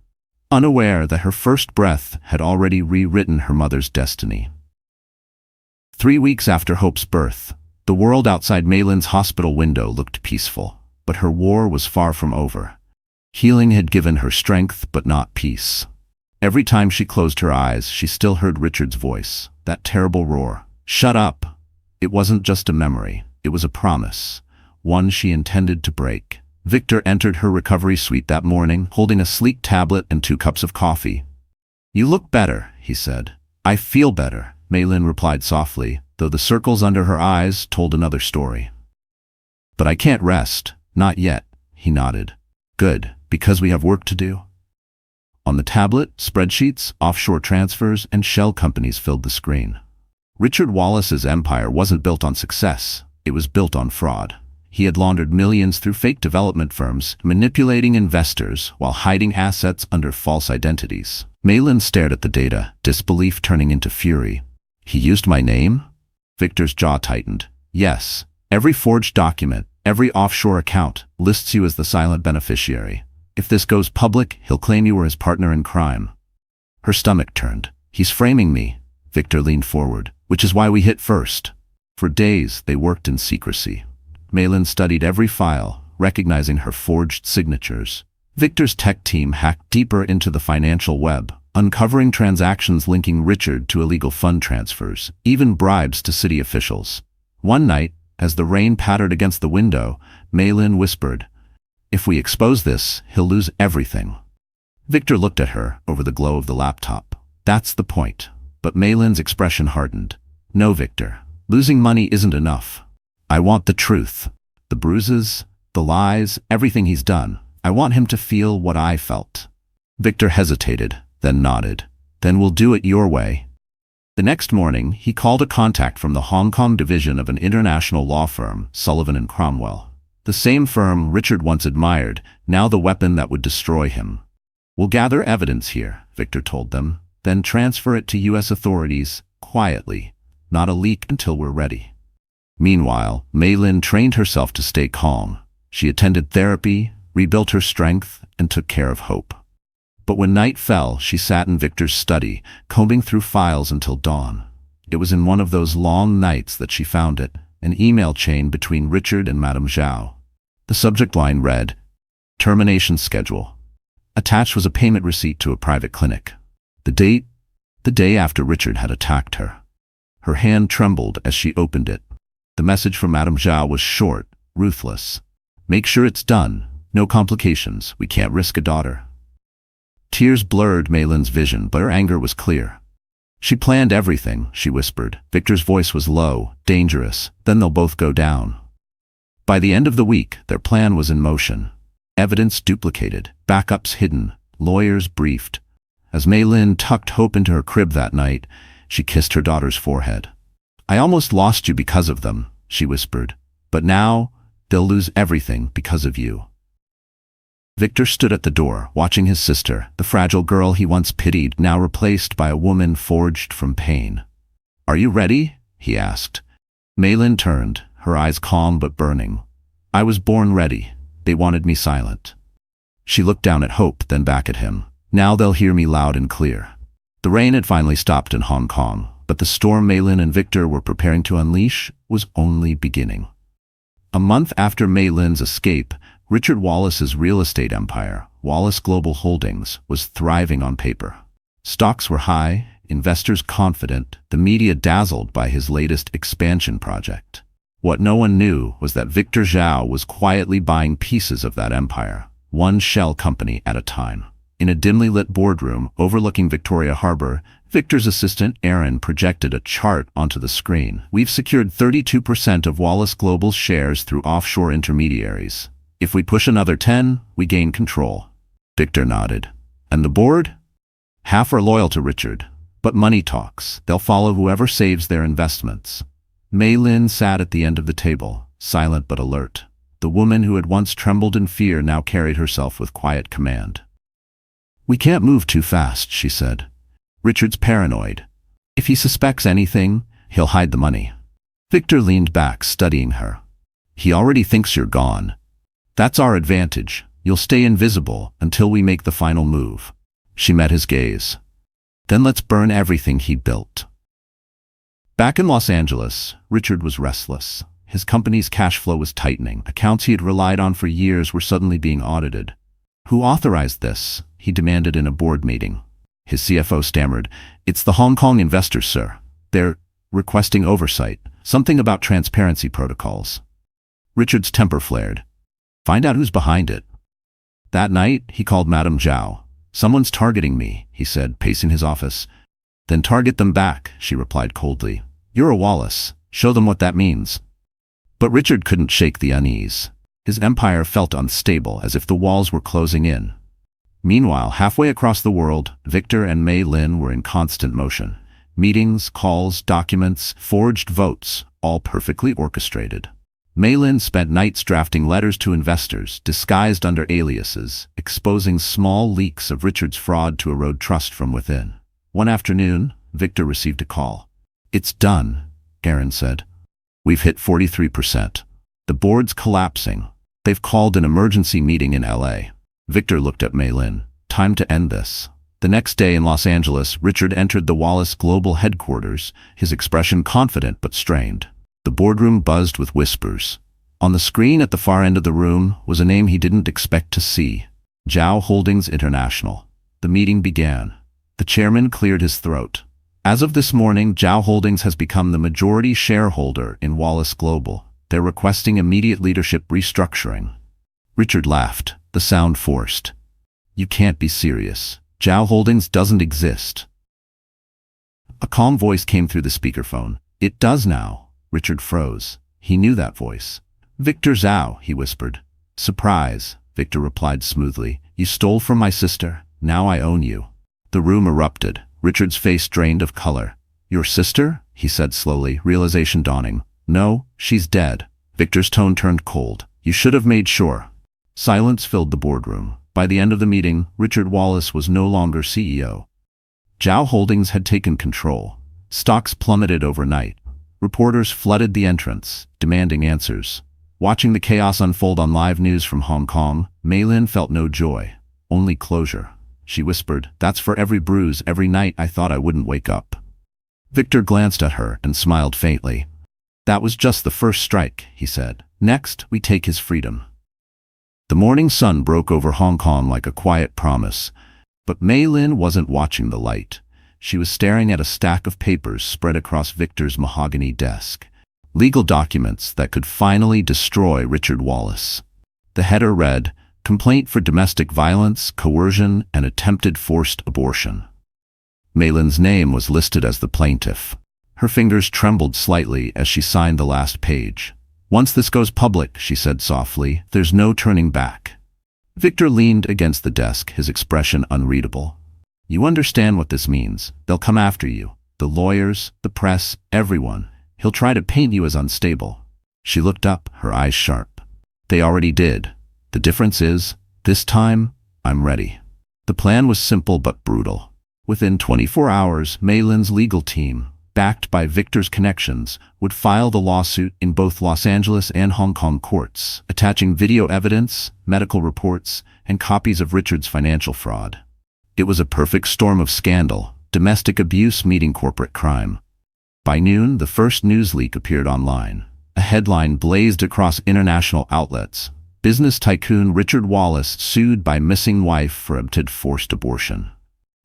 unaware that her first breath had already rewritten her mother's destiny. 3 weeks after Hope's birth, the world outside Maylin's hospital window looked peaceful, but her war was far from over. Healing had given her strength, but not peace. Every time she closed her eyes, she still heard Richard's voice, that terrible roar. "Shut up!" It wasn't just a memory, it was a promise, one she intended to break. Victor entered her recovery suite that morning, holding a sleek tablet and 2 cups of coffee. "You look better," he said. "I feel better," Maylin replied softly, though the circles under her eyes told another story. "But I can't rest, not yet," he nodded. "Good, because we have work to do." On the tablet, spreadsheets, offshore transfers, and shell companies filled the screen. Richard Wallace's empire wasn't built on success, it was built on fraud. He had laundered millions through fake development firms, manipulating investors while hiding assets under false identities. Maylin stared at the data, disbelief turning into fury. "He used my name?" Victor's jaw tightened. "Yes. Every forged document, every offshore account, lists you as the silent beneficiary. If this goes public, he'll claim you were his partner in crime." Her stomach turned. "He's framing me." Victor leaned forward. "Which is why we hit first." For days, they worked in secrecy. Maylin studied every file, recognizing her forged signatures. Victor's tech team hacked deeper into the financial web, uncovering transactions linking Richard to illegal fund transfers, even bribes to city officials. One night, as the rain pattered against the window, Maylin whispered, "If we expose this, he'll lose everything." Victor looked at her over the glow of the laptop. "That's the point." But Maylin's expression hardened. "No, Victor. Losing money isn't enough. I want the truth. The bruises, the lies, everything he's done. I want him to feel what I felt." Victor hesitated, then nodded. Then we'll do it your way. The next morning, he called a contact from the Hong Kong division of an international law firm, Sullivan and Cromwell. The same firm Richard once admired, now the weapon that would destroy him. We'll gather evidence here, Victor told them, then transfer it to U.S. authorities, quietly, not a leak until we're ready. Meanwhile, Mei Lin trained herself to stay calm. She attended therapy, rebuilt her strength, and took care of Hope. But when night fell, she sat in Victor's study, combing through files until dawn. It was in one of those long nights that she found it, an email chain between Richard and Madame Xiao. The subject line read, "Termination schedule." Attached was a payment receipt to a private clinic. The date? The day after Richard had attacked her. Her hand trembled as she opened it. The message from Madame Xiao was short, ruthless. "Make sure it's done. No complications. We can't risk a daughter." Tears blurred Mei Lin's vision, but her anger was clear. "She planned everything," she whispered. Victor's voice was low, dangerous. "Then they'll both go down." By the end of the week, their plan was in motion. Evidence duplicated, backups hidden, lawyers briefed. As Mei Lin tucked Hope into her crib that night, she kissed her daughter's forehead. "I almost lost you because of them," she whispered. "But now, they'll lose everything because of you." Victor stood at the door, watching his sister, the fragile girl he once pitied, now replaced by a woman forged from pain. "Are you ready?" he asked. Mei Lin turned, her eyes calm but burning. "I was born ready. They wanted me silent." She looked down at Hope, then back at him. "Now they'll hear me loud and clear." The rain had finally stopped in Hong Kong, but the storm Mei Lin and Victor were preparing to unleash was only beginning. A month after Mei Lin's escape, Richard Wallace's real estate empire, Wallace Global Holdings, was thriving on paper. Stocks were high, investors confident, the media dazzled by his latest expansion project. What no one knew was that Victor Xiao was quietly buying pieces of that empire, one shell company at a time. In a dimly lit boardroom overlooking Victoria Harbor, Victor's assistant Aaron projected a chart onto the screen. "We've secured 32% of Wallace Global's shares through offshore intermediaries. If we push another 10, we gain control." Victor nodded. "And the board?" "Half are loyal to Richard. But money talks. They'll follow whoever saves their investments." Mei Lin sat at the end of the table, silent but alert. The woman who had once trembled in fear now carried herself with quiet command. "We can't move too fast," she said. "Richard's paranoid. If he suspects anything, he'll hide the money." Victor leaned back, studying her. "He already thinks you're gone. That's our advantage. You'll stay invisible until we make the final move." She met his gaze. "Then let's burn everything he built." Back in Los Angeles, Richard was restless. His company's cash flow was tightening. Accounts he had relied on for years were suddenly being audited. "Who authorized this?" he demanded in a board meeting. His CFO stammered, "It's the Hong Kong investors, sir. They're requesting oversight. Something about transparency protocols." Richard's temper flared. "Find out who's behind it." That night, he called Madame Xiao. "Someone's targeting me," he said, pacing his office. "Then target them back," she replied coldly. "You're a Wallace. Show them what that means." But Richard couldn't shake the unease. His empire felt unstable, as if the walls were closing in. Meanwhile, halfway across the world, Victor and Mei Lin were in constant motion. Meetings, calls, documents, forged votes, all perfectly orchestrated. Mei Lin spent nights drafting letters to investors, disguised under aliases, exposing small leaks of Richard's fraud to erode trust from within. One afternoon, Victor received a call. "It's done," Aaron said. "We've hit 43%. The board's collapsing. They've called an emergency meeting in LA." Victor looked at Mei Lin. "Time to end this." The next day in Los Angeles, Richard entered the Wallace Global headquarters, his expression confident but strained. The boardroom buzzed with whispers. On the screen at the far end of the room was a name he didn't expect to see. Xiao Holdings International. The meeting began. The chairman cleared his throat. "As of this morning, Xiao Holdings has become the majority shareholder in Wallace Global. They're requesting immediate leadership restructuring." Richard laughed, the sound forced. "You can't be serious. Xiao Holdings doesn't exist." A calm voice came through the speakerphone. "It does now." Richard froze. He knew that voice. "Victor Xiao," he whispered. "Surprise," Victor replied smoothly. "You stole from my sister. Now I own you." The room erupted. Richard's face drained of color. "Your sister?" he said slowly, realization dawning. "No, she's dead." Victor's tone turned cold. "You should have made sure." Silence filled the boardroom. By the end of the meeting, Richard Wallace was no longer CEO. Xiao Holdings had taken control. Stocks plummeted overnight. Reporters flooded the entrance, demanding answers. Watching the chaos unfold on live news from Hong Kong, Mei Lin felt no joy, only closure. She whispered, "That's for every bruise, every night I thought I wouldn't wake up." Victor glanced at her and smiled faintly. "That was just the first strike," he said. "Next, we take his freedom." The morning sun broke over Hong Kong like a quiet promise, but Mei Lin wasn't watching the light. She was staring at a stack of papers spread across Victor's mahogany desk. Legal documents that could finally destroy Richard Wallace. The header read, "Complaint for domestic violence, coercion, and attempted forced abortion." Mei Lin's name was listed as the plaintiff. Her fingers trembled slightly as she signed the last page. "Once this goes public," she said softly, "there's no turning back." Victor leaned against the desk, his expression unreadable. "You understand what this means. They'll come after you. The lawyers, the press, everyone. He'll try to paint you as unstable." She looked up, her eyes sharp. "They already did. The difference is, this time, I'm ready." The plan was simple but brutal. Within 24 hours, Mei Lin's legal team, backed by Victor's connections, would file the lawsuit in both Los Angeles and Hong Kong courts, attaching video evidence, medical reports, and copies of Richard's financial fraud. It was a perfect storm of scandal, domestic abuse meeting corporate crime. By noon, the first news leak appeared online. A headline blazed across international outlets. Business tycoon Richard Wallace sued by missing wife for attempted forced abortion.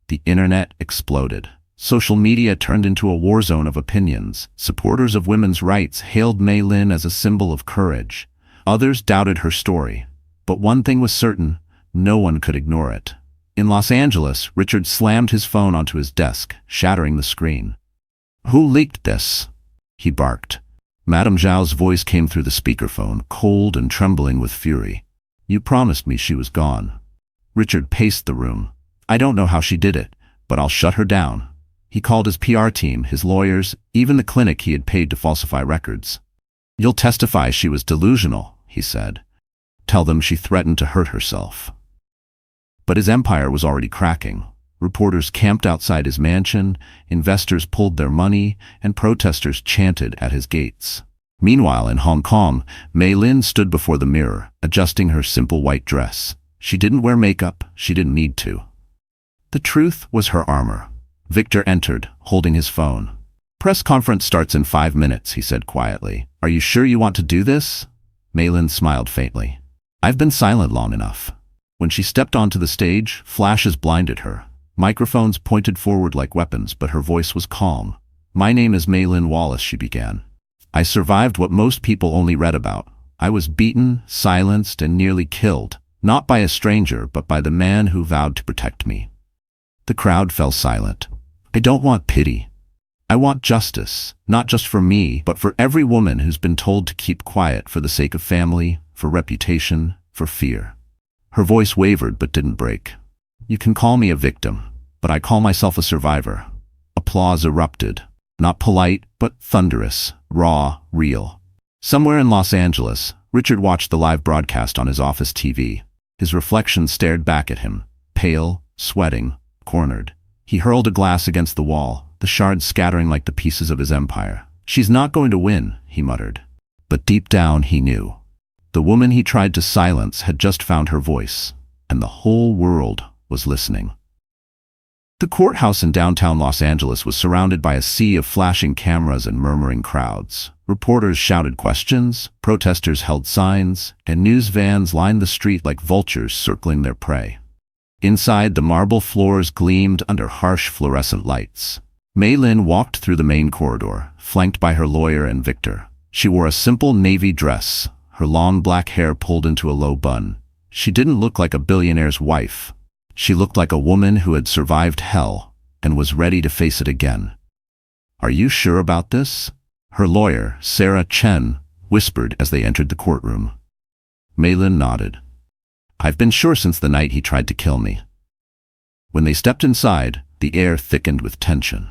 The internet exploded. Social media turned into a war zone of opinions. Supporters of women's rights hailed Mei Lin as a symbol of courage. Others doubted her story. But one thing was certain, no one could ignore it. In Los Angeles, Richard slammed his phone onto his desk, shattering the screen. "Who leaked this?" he barked. Madame Zhao's voice came through the speakerphone, cold and trembling with fury. "You promised me she was gone." Richard paced the room. "I don't know how she did it, but I'll shut her down." He called his PR team, his lawyers, even the clinic he had paid to falsify records. "You'll testify she was delusional," he said. "Tell them she threatened to hurt herself." But his empire was already cracking. Reporters camped outside his mansion, investors pulled their money, and protesters chanted at his gates. Meanwhile, in Hong Kong, Mei Lin stood before the mirror, adjusting her simple white dress. She didn't wear makeup, she didn't need to. The truth was her armor. Victor entered, holding his phone. "Press conference starts in 5 minutes," he said quietly. "Are you sure you want to do this?" Mei Lin smiled faintly. "I've been silent long enough." When she stepped onto the stage, flashes blinded her. Microphones pointed forward like weapons, but her voice was calm. "My name is Mei Lin Wallace," she began. "I survived what most people only read about. I was beaten, silenced, and nearly killed, not by a stranger, but by the man who vowed to protect me." The crowd fell silent. "I don't want pity. I want justice, not just for me, but for every woman who's been told to keep quiet for the sake of family, for reputation, for fear." Her voice wavered but didn't break. "You can call me a victim, but I call myself a survivor." Applause erupted. Not polite, but thunderous, raw, real. Somewhere in Los Angeles, Richard watched the live broadcast on his office TV. His reflection stared back at him, pale, sweating, cornered. He hurled a glass against the wall, the shards scattering like the pieces of his empire. "She's not going to win," he muttered. But deep down he knew. The woman he tried to silence had just found her voice, and the whole world was listening. The courthouse in downtown Los Angeles was surrounded by a sea of flashing cameras and murmuring crowds. Reporters shouted questions, protesters held signs, and news vans lined the street like vultures circling their prey. Inside, the marble floors gleamed under harsh fluorescent lights. Mei Lin walked through the main corridor, flanked by her lawyer and Victor. She wore a simple navy dress, her long black hair pulled into a low bun. She didn't look like a billionaire's wife. She looked like a woman who had survived hell and was ready to face it again. "Are you sure about this?" her lawyer, Sarah Chen, whispered as they entered the courtroom. Mei Lin nodded. "I've been sure since the night he tried to kill me." When they stepped inside, The air thickened with tension.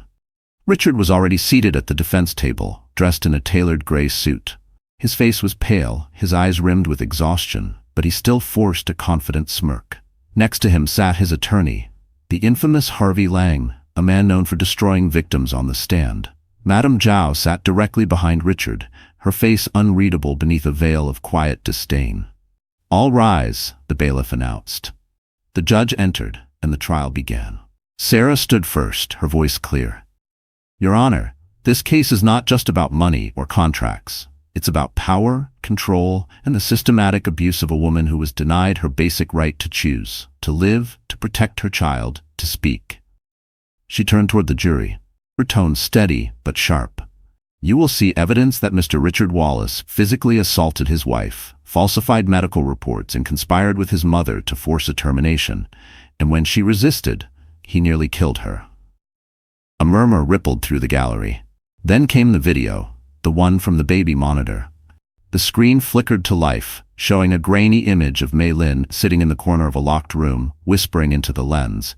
Richard was already seated at the defense table, dressed in a tailored gray suit. His face was pale, his eyes rimmed with exhaustion, but he still forced a confident smirk. Next to him sat his attorney, the infamous Harvey Lang, a man known for destroying victims on the stand. Madame Xiao sat directly behind Richard, her face unreadable beneath a veil of quiet disdain. "All rise," the bailiff announced. The judge entered, and the trial began. Sarah stood first, her voice clear. "Your Honor, this case is not just about money or contracts. It's about power, control, and the systematic abuse of a woman who was denied her basic right to choose, to live, to protect her child, to speak." She turned toward the jury, her tone steady but sharp. "You will see evidence that Mr. Richard Wallace physically assaulted his wife, falsified medical reports, and conspired with his mother to force a termination, and when she resisted, he nearly killed her." A murmur rippled through the gallery. Then came the video, the one from the baby monitor. The screen flickered to life, showing a grainy image of Mei Lin sitting in the corner of a locked room, whispering into the lens.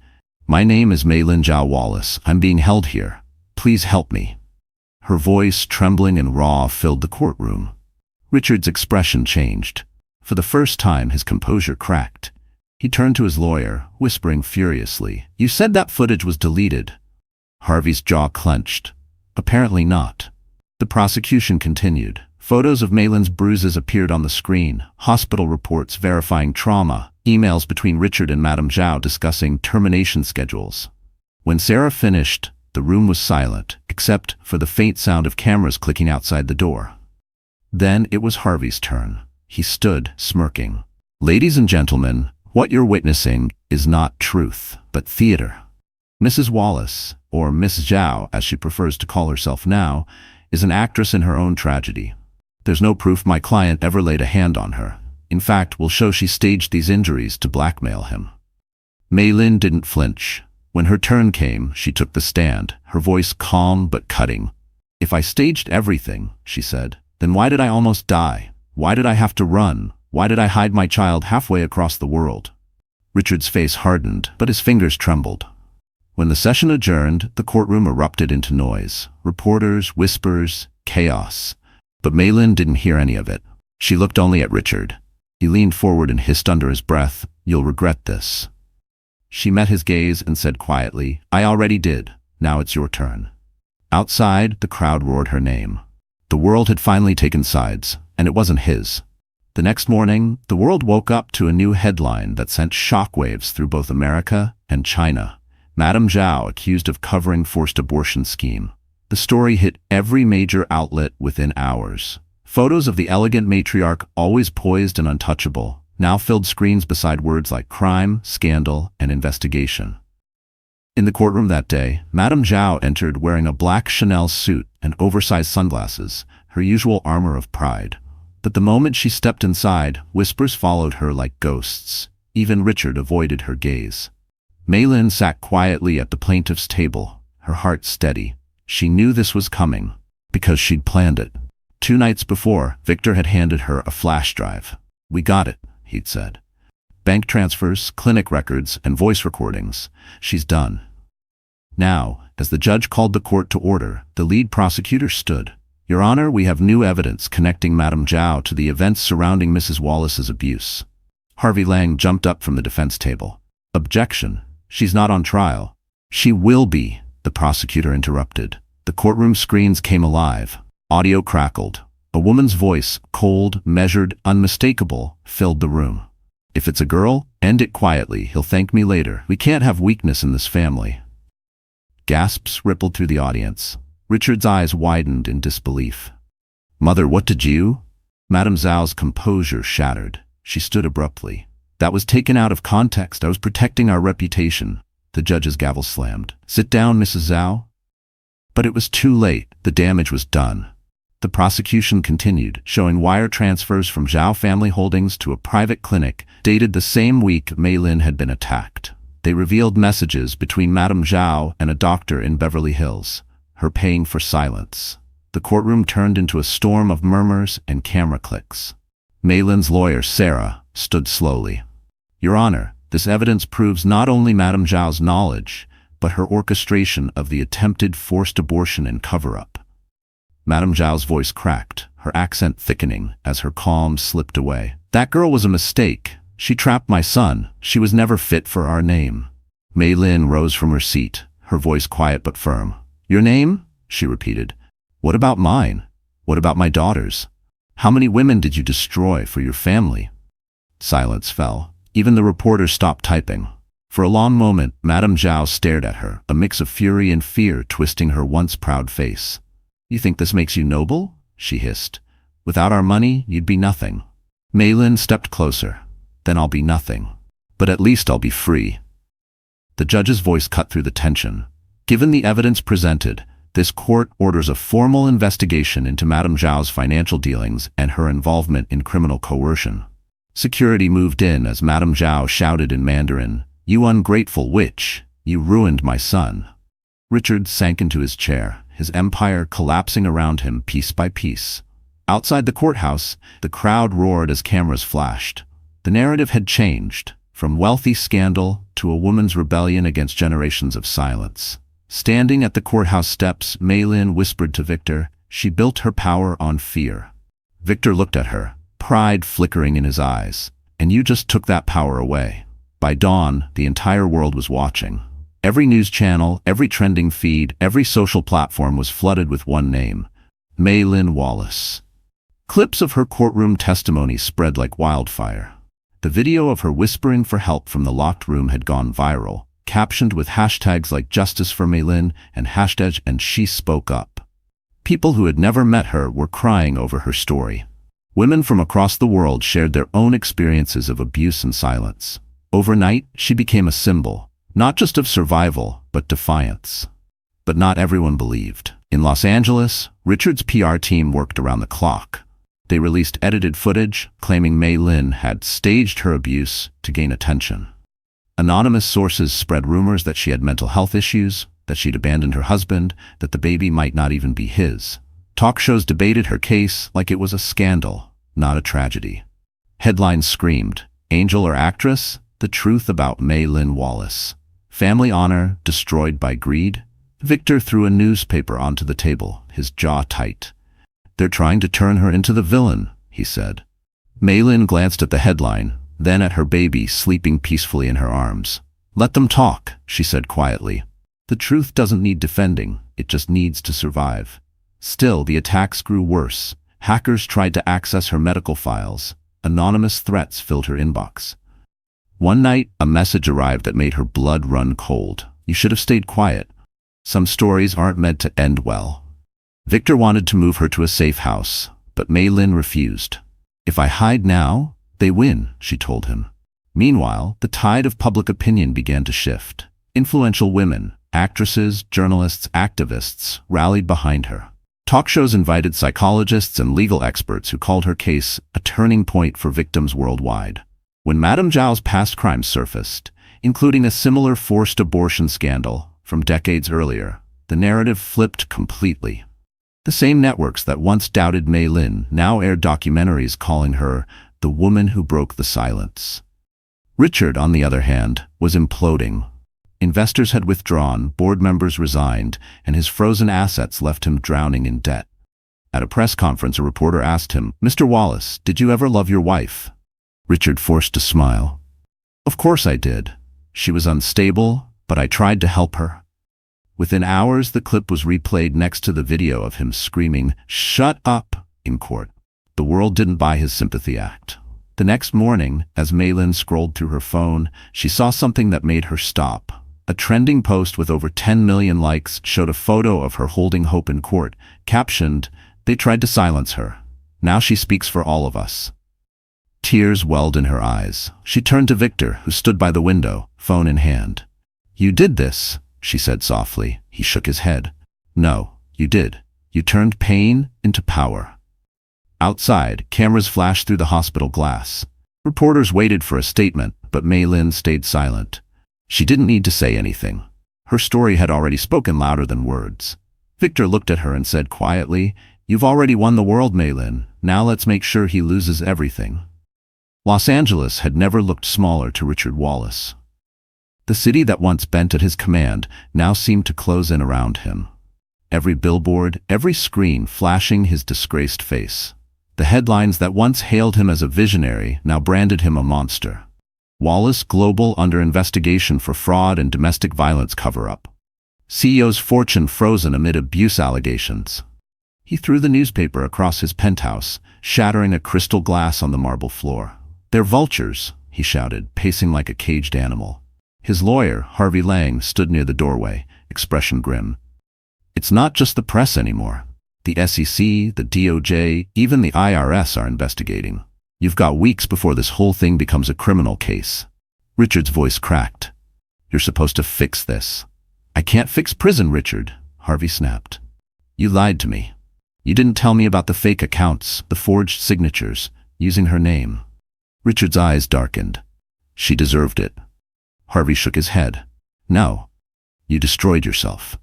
"My name is Mei Lin Zhao Wallace. I'm being held here. Please help me." Her voice, trembling and raw, filled the courtroom. Richard's expression changed. For the first time, his composure cracked. He turned to his lawyer, whispering furiously, "You said that footage was deleted." Harvey's jaw clenched. "Apparently not." The prosecution continued. Photos of Mei Lin's bruises appeared on the screen, hospital reports verifying trauma, emails between Richard and Madame Xiao discussing termination schedules. When Sarah finished, the room was silent, except for the faint sound of cameras clicking outside the door. Then it was Harvey's turn. He stood, smirking. "Ladies and gentlemen, what you're witnessing is not truth, but theater. Mrs. Wallace, or Miss Xiao as she prefers to call herself now, is an actress in her own tragedy. There's no proof my client ever laid a hand on her. In fact, we'll show she staged these injuries to blackmail him." Mei Lin didn't flinch. When her turn came, she took the stand, her voice calm but cutting. "If I staged everything," she said, "then why did I almost die? Why did I have to run? Why did I hide my child halfway across the world?" Richard's face hardened, but his fingers trembled. When the session adjourned, the courtroom erupted into noise. Reporters, whispers, chaos. But Mei Lin didn't hear any of it. She looked only at Richard. He leaned forward and hissed under his breath, "You'll regret this." She met his gaze and said quietly, "I already did. Now it's your turn." Outside, the crowd roared her name. The world had finally taken sides, and it wasn't his. The next morning, the world woke up to a new headline that sent shockwaves through both America and China. Madame Xiao accused of covering forced abortion scheme. The story hit every major outlet within hours. Photos of the elegant matriarch, always poised and untouchable, now filled screens beside words like crime, scandal, and investigation. In the courtroom that day, Madame Xiao entered wearing a black Chanel suit and oversized sunglasses, her usual armor of pride. But the moment she stepped inside, whispers followed her like ghosts. Even Richard avoided her gaze. Mei Lin sat quietly at the plaintiff's table, her heart steady. She knew this was coming, because she'd planned it. 2 nights before, Victor had handed her a flash drive. "We got it," he'd said. "Bank transfers, clinic records, and voice recordings. She's done." Now, as the judge called the court to order, the lead prosecutor stood. "Your Honor, we have new evidence connecting Madame Xiao to the events surrounding Mrs. Wallace's abuse." Harvey Lang jumped up from the defense table. "Objection. She's not on trial." "She will be," the prosecutor interrupted. The courtroom screens came alive. Audio crackled. A woman's voice, cold, measured, unmistakable, filled the room. "If it's a girl, end it quietly. He'll thank me later. We can't have weakness in this family." Gasps rippled through the audience. Richard's eyes widened in disbelief. "Mother, what did you?" Madame Xiao's composure shattered. She stood abruptly. "That was taken out of context. I was protecting our reputation." The judge's gavel slammed. "Sit down, Mrs. Xiao." But it was too late. The damage was done. The prosecution continued, showing wire transfers from Xiao Family Holdings to a private clinic, dated the same week Mei Lin had been attacked. They revealed messages between Madame Xiao and a doctor in Beverly Hills, her paying for silence. The courtroom turned into a storm of murmurs and camera clicks. Mei Lin's lawyer, Sarah, stood slowly. "Your Honor, this evidence proves not only Madame Xiao's knowledge, but her orchestration of the attempted forced abortion and cover-up. Madame Zhao's voice cracked, her accent thickening as her calm slipped away. That girl was a mistake. She trapped my son. She was never fit for our name. Mei Lin rose from her seat, her voice quiet but firm. Your name? She repeated. What about mine? What about my daughters? How many women did you destroy for your family? Silence fell. Even the reporter stopped typing. For a long moment, Madame Zhao stared at her, a mix of fury and fear twisting her once proud face. You think this makes you noble? She hissed. Without our money, you'd be nothing. Mei Lin stepped closer. Then I'll be nothing. But at least I'll be free. The judge's voice cut through the tension. Given the evidence presented, this court orders a formal investigation into Madame Zhao's financial dealings and her involvement in criminal coercion. Security moved in as Madame Zhao shouted in Mandarin, You ungrateful witch! You ruined my son. Richard sank into his chair, his empire collapsing around him piece by piece. Outside the courthouse, the crowd roared as cameras flashed. The narrative had changed, from wealthy scandal to a woman's rebellion against generations of silence. Standing at the courthouse steps, Mei Lin whispered to Victor, she built her power on fear. Victor looked at her, pride flickering in his eyes. And you just took that power away. By dawn, the entire world was watching. Every news channel, every trending feed, every social platform was flooded with one name, Mei Lin Wallace. Clips of her courtroom testimony spread like wildfire. The video of her whispering for help from the locked room had gone viral, captioned with hashtags like Justice for Mei Lin and hashtag and She Spoke Up. People who had never met her were crying over her story. Women from across the world shared their own experiences of abuse and silence. Overnight, she became a symbol, not just of survival, but defiance. But not everyone believed. In Los Angeles, Richard's PR team worked around the clock. They released edited footage, claiming Mei Lin had staged her abuse to gain attention. Anonymous sources spread rumors that she had mental health issues, that she'd abandoned her husband, that the baby might not even be his. Talk shows debated her case like it was a scandal, not a tragedy. Headlines screamed, Angel or actress? The truth about Mei Lin Wallace. Family honor destroyed by greed? Victor threw a newspaper onto the table, his jaw tight. They're trying to turn her into the villain, he said. Mei Lin glanced at the headline, then at her baby sleeping peacefully in her arms. Let them talk, she said quietly. The truth doesn't need defending, it just needs to survive. Still, the attacks grew worse. Hackers tried to access her medical files. Anonymous threats filled her inbox. One night, a message arrived that made her blood run cold. You should have stayed quiet. Some stories aren't meant to end well. Victor wanted to move her to a safe house, but Mei Lin refused. If I hide now, they win, she told him. Meanwhile, the tide of public opinion began to shift. Influential women, actresses, journalists, activists rallied behind her. Talk shows invited psychologists and legal experts who called her case a turning point for victims worldwide. When Madame Zhao's past crimes surfaced, including a similar forced abortion scandal from decades earlier, the narrative flipped completely. The same networks that once doubted Mei Lin now aired documentaries calling her the woman who broke the silence. Richard, on the other hand, was imploding. Investors had withdrawn, board members resigned, and his frozen assets left him drowning in debt. At a press conference, a reporter asked him, Mr. Wallace, did you ever love your wife? Richard forced a smile. Of course I did. She was unstable, but I tried to help her. Within hours, the clip was replayed next to the video of him screaming, Shut up, in court. The world didn't buy his sympathy act. The next morning, as Mei Lin scrolled through her phone, she saw something that made her stop. A trending post with over 10 million likes showed a photo of her holding hope in court, captioned, They tried to silence her. Now she speaks for all of us. Tears welled in her eyes. She turned to Victor, who stood by the window, phone in hand. You did this, she said softly. He shook his head. No, you did. You turned pain into power. Outside, cameras flashed through the hospital glass. Reporters waited for a statement, but Mei Lin stayed silent. She didn't need to say anything. Her story had already spoken louder than words. Victor looked at her and said quietly, You've already won the world, Mei Lin. Now let's make sure he loses everything. Los Angeles had never looked smaller to Richard Wallace. The city that once bent at his command now seemed to close in around him. Every billboard, every screen flashing his disgraced face. The headlines that once hailed him as a visionary now branded him a monster. Wallace Global under investigation for fraud and domestic violence cover-up. CEO's fortune frozen amid abuse allegations. He threw the newspaper across his penthouse, shattering a crystal glass on the marble floor. "They're vultures," he shouted, pacing like a caged animal. His lawyer, Harvey Lang, stood near the doorway, expression grim. "It's not just the press anymore. The SEC, the DOJ, even the IRS are investigating. You've got weeks before this whole thing becomes a criminal case." Richard's voice cracked. "You're supposed to fix this." "I can't fix prison, Richard," Harvey snapped. "You lied to me. You didn't tell me about the fake accounts, the forged signatures, using her name." Richard's eyes darkened. "She deserved it." Harvey shook his head. "No. You destroyed yourself."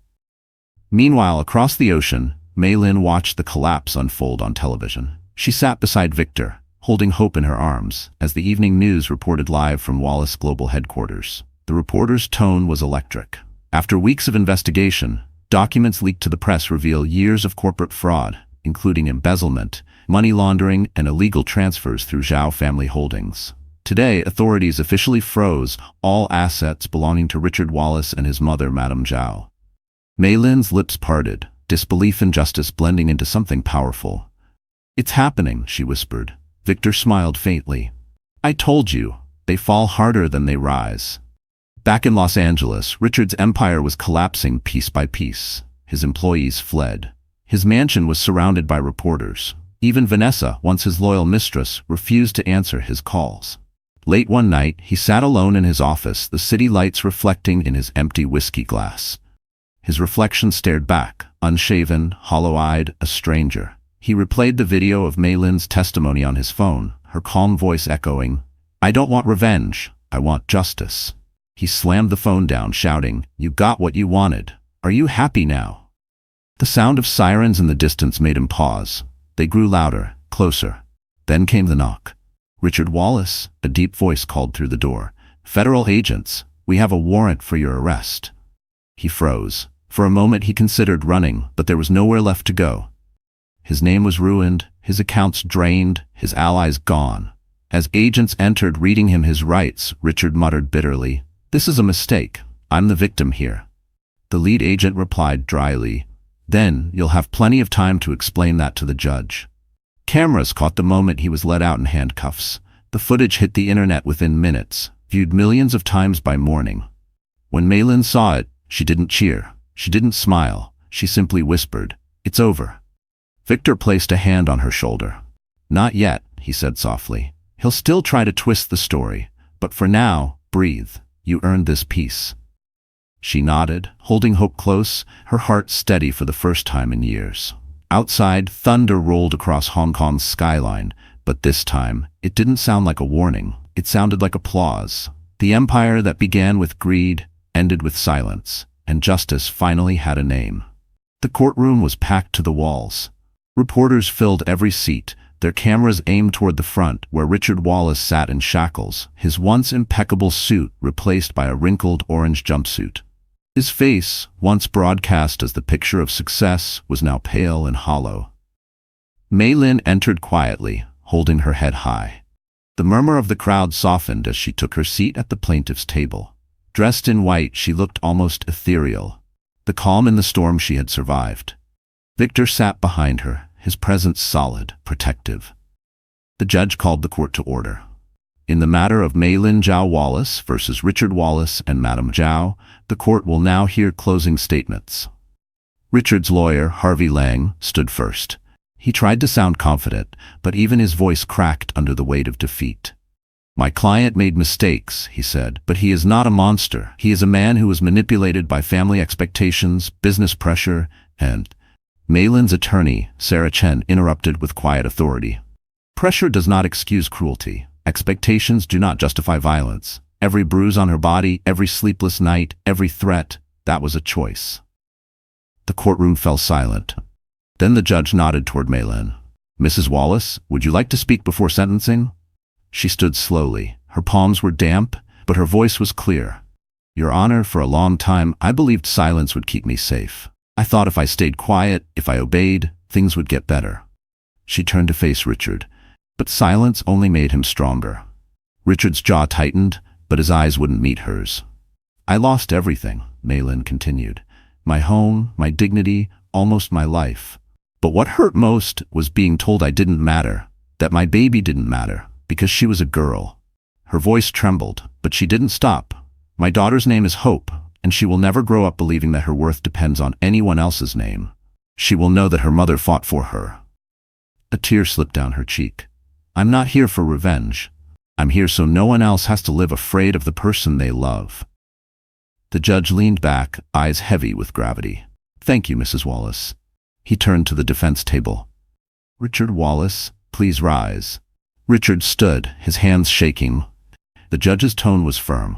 Meanwhile, across the ocean, Mei Lin watched the collapse unfold on television. She sat beside Victor, holding hope in her arms, as the evening news reported live from Wallace Global headquarters. The reporter's tone was electric. After weeks of investigation, documents leaked to the press reveal years of corporate fraud, including embezzlement, money laundering, and illegal transfers through Xiao family holdings. Today, authorities officially froze all assets belonging to Richard Wallace and his mother, Madame Xiao. Mei Lin's lips parted, disbelief and justice blending into something powerful. "It's happening," she whispered. Victor smiled faintly. "I told you, they fall harder than they rise." Back in Los Angeles, Richard's empire was collapsing piece by piece. His employees fled. His mansion was surrounded by reporters. Even Vanessa, once his loyal mistress, refused to answer his calls. Late one night, he sat alone in his office, the city lights reflecting in his empty whiskey glass. His reflection stared back, unshaven, hollow-eyed, a stranger. He replayed the video of Mei Lin's testimony on his phone, her calm voice echoing, "I don't want revenge, I want justice." He slammed the phone down, shouting, "You got what you wanted. Are you happy now?" The sound of sirens in the distance made him pause. They grew louder, closer. Then came the knock. "Richard Wallace," a deep voice called through the door. "Federal agents, we have a warrant for your arrest." He froze. For a moment he considered running, but there was nowhere left to go. His name was ruined, his accounts drained, his allies gone. As agents entered reading him his rights, Richard muttered bitterly, "This is a mistake. I'm the victim here." The lead agent replied dryly, "Then you'll have plenty of time to explain that to the judge." Cameras caught the moment he was let out in handcuffs. The footage hit the internet within minutes, viewed millions of times by morning. When Mei Lin saw it, she didn't cheer. She didn't smile. She simply whispered, "It's over." Victor placed a hand on her shoulder. "Not yet," he said softly. "He'll still try to twist the story, but for now, breathe. You earned this peace." She nodded, holding hope close, her heart steady for the first time in years. Outside, thunder rolled across Hong Kong's skyline, but this time, it didn't sound like a warning. It sounded like applause. The empire that began with greed ended with silence, and justice finally had a name. The courtroom was packed to the walls. Reporters filled every seat, their cameras aimed toward the front where Richard Wallace sat in shackles, his once impeccable suit replaced by a wrinkled orange jumpsuit. His face, once broadcast as the picture of success, was now pale and hollow. Mei Lin entered quietly, holding her head high. The murmur of the crowd softened as she took her seat at the plaintiff's table. Dressed in white, she looked almost ethereal, the calm in the storm she had survived. Victor sat behind her, his presence solid, protective. The judge called the court to order. In the matter of Mei Lin Zhao Wallace versus Richard Wallace and Madame Zhao, the court will now hear closing statements. Richard's lawyer, Harvey Lang, stood first. He tried to sound confident, but even his voice cracked under the weight of defeat. "My client made mistakes," he said, "but he is not a monster. He is a man who was manipulated by family expectations, business pressure, and—" Mei Lin's attorney, Sarah Chen, interrupted with quiet authority. "Pressure does not excuse cruelty. Expectations do not justify violence. Every bruise on her body, every sleepless night, every threat, that was a choice." The courtroom fell silent. Then the judge nodded toward Mei Lin. "Mrs. Wallace, would you like to speak before sentencing?" She stood slowly. Her palms were damp, but her voice was clear. Your Honor, for a long time, I believed silence would keep me safe. I thought if I stayed quiet, if I obeyed, things would get better. She turned to face Richard, but silence only made him stronger. Richard's jaw tightened, but his eyes wouldn't meet hers. I lost everything, Maylin continued. My home, my dignity, almost my life. But what hurt most was being told I didn't matter, that my baby didn't matter, because she was a girl. Her voice trembled, but she didn't stop. My daughter's name is Hope, and she will never grow up believing that her worth depends on anyone else's name. She will know that her mother fought for her. A tear slipped down her cheek. I'm not here for revenge. I'm here so no one else has to live afraid of the person they love. The judge leaned back, eyes heavy with gravity. Thank you, Mrs. Wallace. He turned to the defense table. Richard Wallace, please rise. Richard stood, his hands shaking. The judge's tone was firm.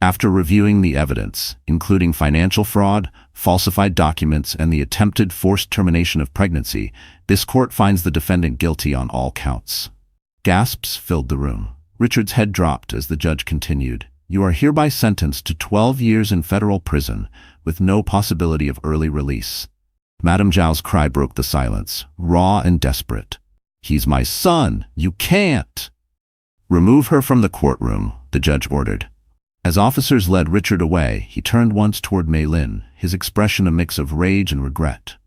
After reviewing the evidence, including financial fraud, falsified documents, and the attempted forced termination of pregnancy, this court finds the defendant guilty on all counts. Gasps filled the room. Richard's head dropped as the judge continued. You are hereby sentenced to 12 years in federal prison, with no possibility of early release. Madame Zhao's cry broke the silence, raw and desperate. He's my son! You can't! Remove her from the courtroom, the judge ordered. As officers led Richard away, he turned once toward Maylin, his expression a mix of rage and regret.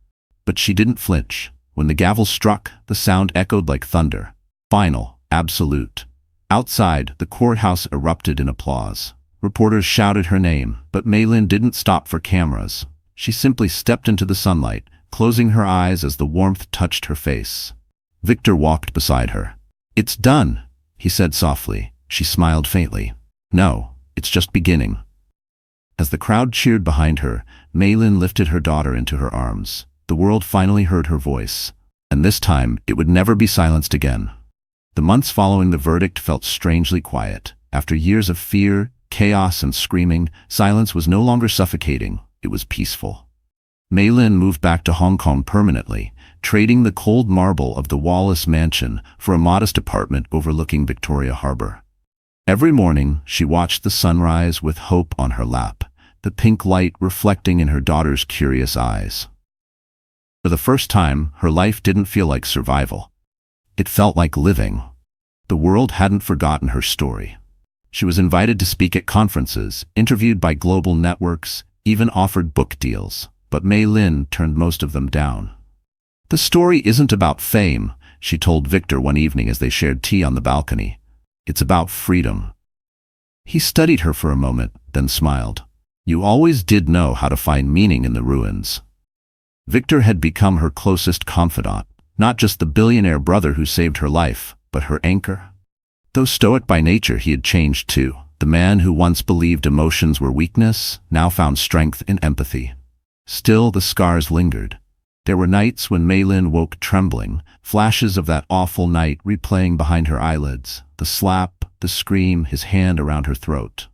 But she didn't flinch. When the gavel struck, the sound echoed like thunder. Final, absolute. Outside, the courthouse erupted in applause. Reporters shouted her name, but Maylin didn't stop for cameras. She simply stepped into the sunlight, closing her eyes as the warmth touched her face. Victor walked beside her. It's done, he said softly. She smiled faintly. No. It's just beginning. As the crowd cheered behind her, Maylin lifted her daughter into her arms. The world finally heard her voice. And this time, it would never be silenced again. The months following the verdict felt strangely quiet. After years of fear, chaos, and screaming, silence was no longer suffocating. It was peaceful. Maylin moved back to Hong Kong permanently, trading the cold marble of the Wallace mansion for a modest apartment overlooking Victoria Harbor. Every morning, she watched the sunrise with Hope on her lap, the pink light reflecting in her daughter's curious eyes. For the first time, her life didn't feel like survival. It felt like living. The world hadn't forgotten her story. She was invited to speak at conferences, interviewed by global networks, even offered book deals, but Maylin turned most of them down. The story isn't about fame, she told Victor one evening as they shared tea on the balcony. It's about freedom. He studied her for a moment, then smiled. You always did know how to find meaning in the ruins. Victor had become her closest confidant, not just the billionaire brother who saved her life, but her anchor. Though stoic by nature, he had changed too. The man who once believed emotions were weakness now found strength in empathy. Still, the scars lingered. There were nights when Maylin woke trembling, flashes of that awful night replaying behind her eyelids, the slap, the scream, his hand around her throat.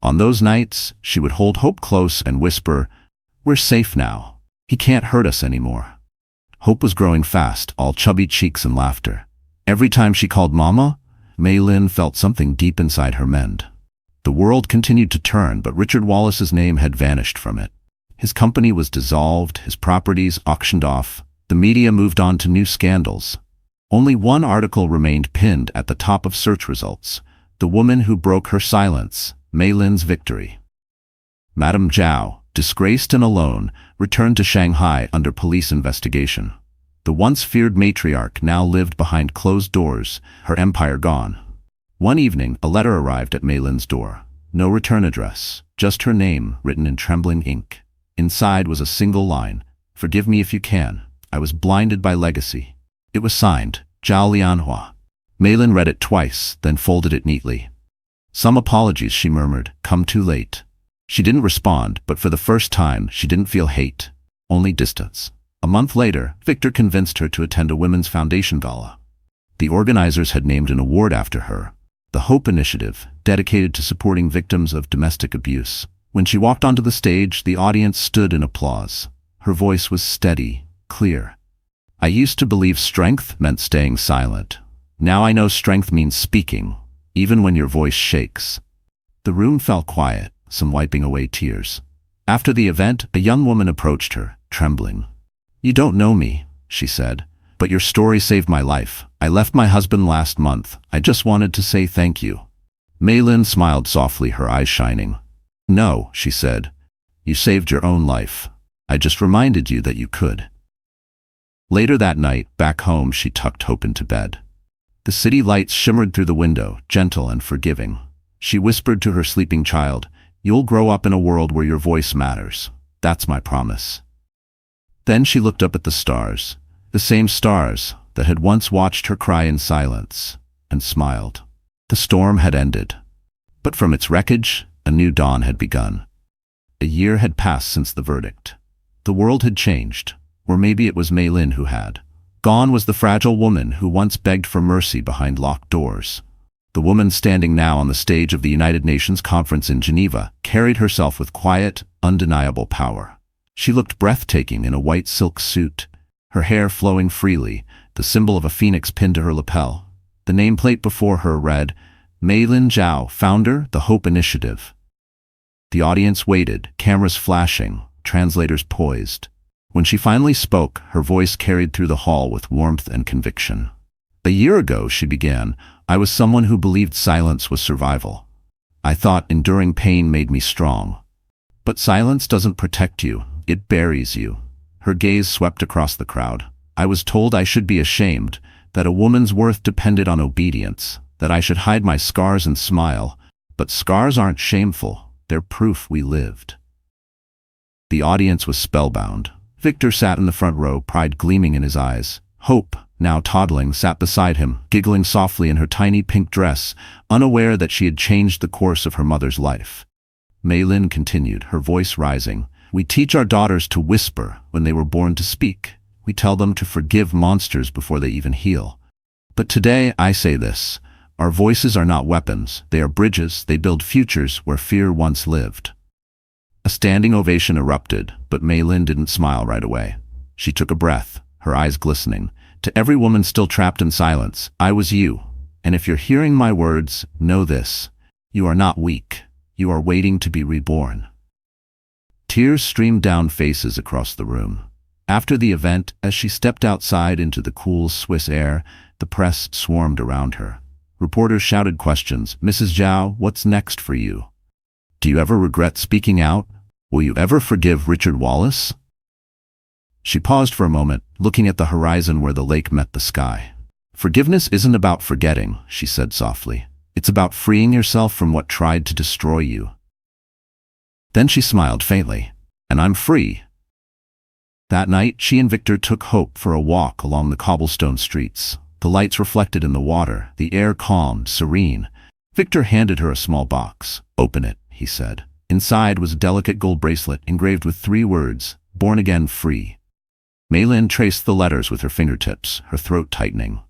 On those nights, she would hold Hope close and whisper, "We're safe now. He can't hurt us anymore." Hope was growing fast, all chubby cheeks and laughter. Every time she called Mama, Maylin felt something deep inside her mend. The world continued to turn, but Richard Wallace's name had vanished from it. His company was dissolved, his properties auctioned off. The media moved on to new scandals. Only one article remained pinned at the top of search results. The woman who broke her silence, Maylin's victory. Madame Zhao, disgraced and alone, returned to Shanghai under police investigation. The once feared matriarch now lived behind closed doors, her empire gone. One evening, a letter arrived at Maylin's door. No return address, just her name written in trembling ink. Inside was a single line, "Forgive me if you can. I was blinded by legacy." It was signed, Zhao Lianhua. Maylin read it twice, then folded it neatly. "Some apologies," she murmured, "come too late." She didn't respond, but for the first time, she didn't feel hate, only distance. A month later, Victor convinced her to attend a Women's Foundation gala. The organizers had named an award after her, the Hope Initiative, dedicated to supporting victims of domestic abuse. When she walked onto the stage, the audience stood in applause. Her voice was steady, clear. "I used to believe strength meant staying silent. Now I know strength means speaking, even when your voice shakes." The room fell quiet. some wiping away tears. After the event, a young woman approached her, trembling. "You don't know me," she said, "but your story saved my life. I left my husband last month. I just wanted to say thank you." Mei Lin smiled softly, her eyes shining. "No," she said. "You saved your own life. I just reminded you that you could." Later that night, back home, she tucked Hope into bed. The city lights shimmered through the window, gentle and forgiving. She whispered to her sleeping child, "You'll grow up in a world where your voice matters. That's my promise." Then she looked up at the stars, the same stars that had once watched her cry in silence, and smiled. The storm had ended. But from its wreckage, a new dawn had begun. A year had passed since the verdict. The world had changed, or maybe it was Mei Lin who had. Gone was the fragile woman who once begged for mercy behind locked doors. The woman standing now on the stage of the United Nations conference in Geneva carried herself with quiet, undeniable power. She looked breathtaking in a white silk suit, her hair flowing freely, the symbol of a phoenix pinned to her lapel. The nameplate before her read, "Mei Lin Zhao, founder, the Hope Initiative." The audience waited, cameras flashing, translators poised. When she finally spoke, her voice carried through the hall with warmth and conviction. "A year ago," she began, "I was someone who believed silence was survival. I thought enduring pain made me strong. But silence doesn't protect you, it buries you." Her gaze swept across the crowd. "I was told I should be ashamed, that a woman's worth depended on obedience, that I should hide my scars and smile. But scars aren't shameful, they're proof we lived." The audience was spellbound. Victor sat in the front row, pride gleaming in his eyes. Hope, now toddling, sat beside him, giggling softly in her tiny pink dress, unaware that she had changed the course of her mother's life. Mei Lin continued, her voice rising. "We teach our daughters to whisper when they were born to speak. We tell them to forgive monsters before they even heal. But today I say this, our voices are not weapons, they are bridges, they build futures where fear once lived." A standing ovation erupted, but Mei Lin didn't smile right away. She took a breath, her eyes glistening. "To every woman still trapped in silence, I was you. And if you're hearing my words, know this. You are not weak. You are waiting to be reborn." Tears streamed down faces across the room. After the event, as she stepped outside into the cool Swiss air, the press swarmed around her. Reporters shouted questions. "Mrs. Zhao, what's next for you? Do you ever regret speaking out? Will you ever forgive Richard Wallace?" She paused for a moment, looking at the horizon where the lake met the sky. "Forgiveness isn't about forgetting," she said softly. "It's about freeing yourself from what tried to destroy you." Then she smiled faintly. "And I'm free." That night, she and Victor took Hope for a walk along the cobblestone streets. The lights reflected in the water, the air calm, serene. Victor handed her a small box. "Open it," he said. Inside was a delicate gold bracelet engraved with 3 words, "Born again free." Mei Lin traced the letters with her fingertips, her throat tightening.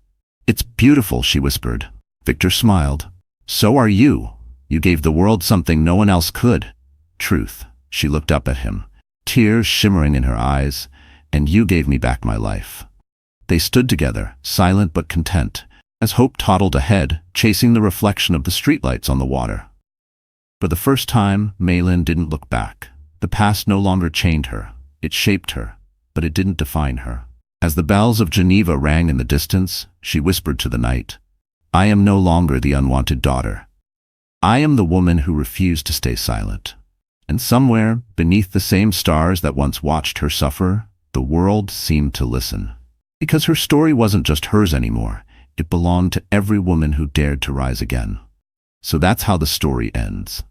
"It's beautiful," she whispered. Victor smiled. "So are you. You gave the world something no one else could." "Truth." She looked up at him, tears shimmering in her eyes. "And you gave me back my life." They stood together, silent but content, as Hope toddled ahead, chasing the reflection of the streetlights on the water. For the first time, Mei Lin didn't look back. The past no longer chained her. It shaped her, but it didn't define her. As the bells of Geneva rang in the distance, she whispered to the night, "I am no longer the unwanted daughter. I am the woman who refused to stay silent." And somewhere, beneath the same stars that once watched her suffer, the world seemed to listen. Because her story wasn't just hers anymore. It belonged to every woman who dared to rise again. So that's how the story ends.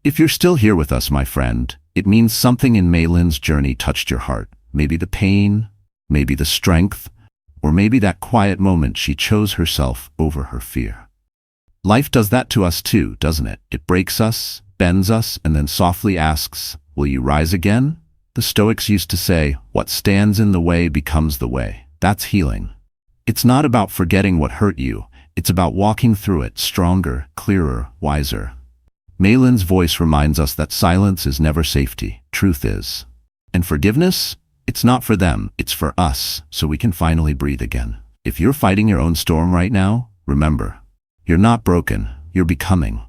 If you're still here with us, my friend, it means something in Mei Lin's journey touched your heart. Maybe the pain, maybe the strength, or maybe that quiet moment she chose herself over her fear. Life does that to us too, doesn't it? It breaks us, bends us, and then softly asks, "Will you rise again?" The Stoics used to say, "What stands in the way becomes the way." That's healing. It's not about forgetting what hurt you. It's about walking through it stronger, clearer, wiser. Mei Lin's voice reminds us that silence is never safety. Truth is. And forgiveness? It's not for them, it's for us, so we can finally breathe again. If you're fighting your own storm right now, remember, you're not broken, you're becoming.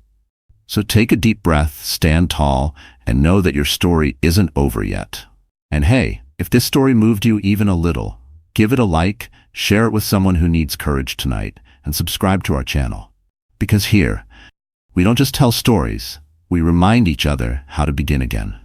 So take a deep breath, stand tall, and know that your story isn't over yet. And hey, if this story moved you even a little, give it a like, share it with someone who needs courage tonight, and subscribe to our channel. Because here, we don't just tell stories, we remind each other how to begin again.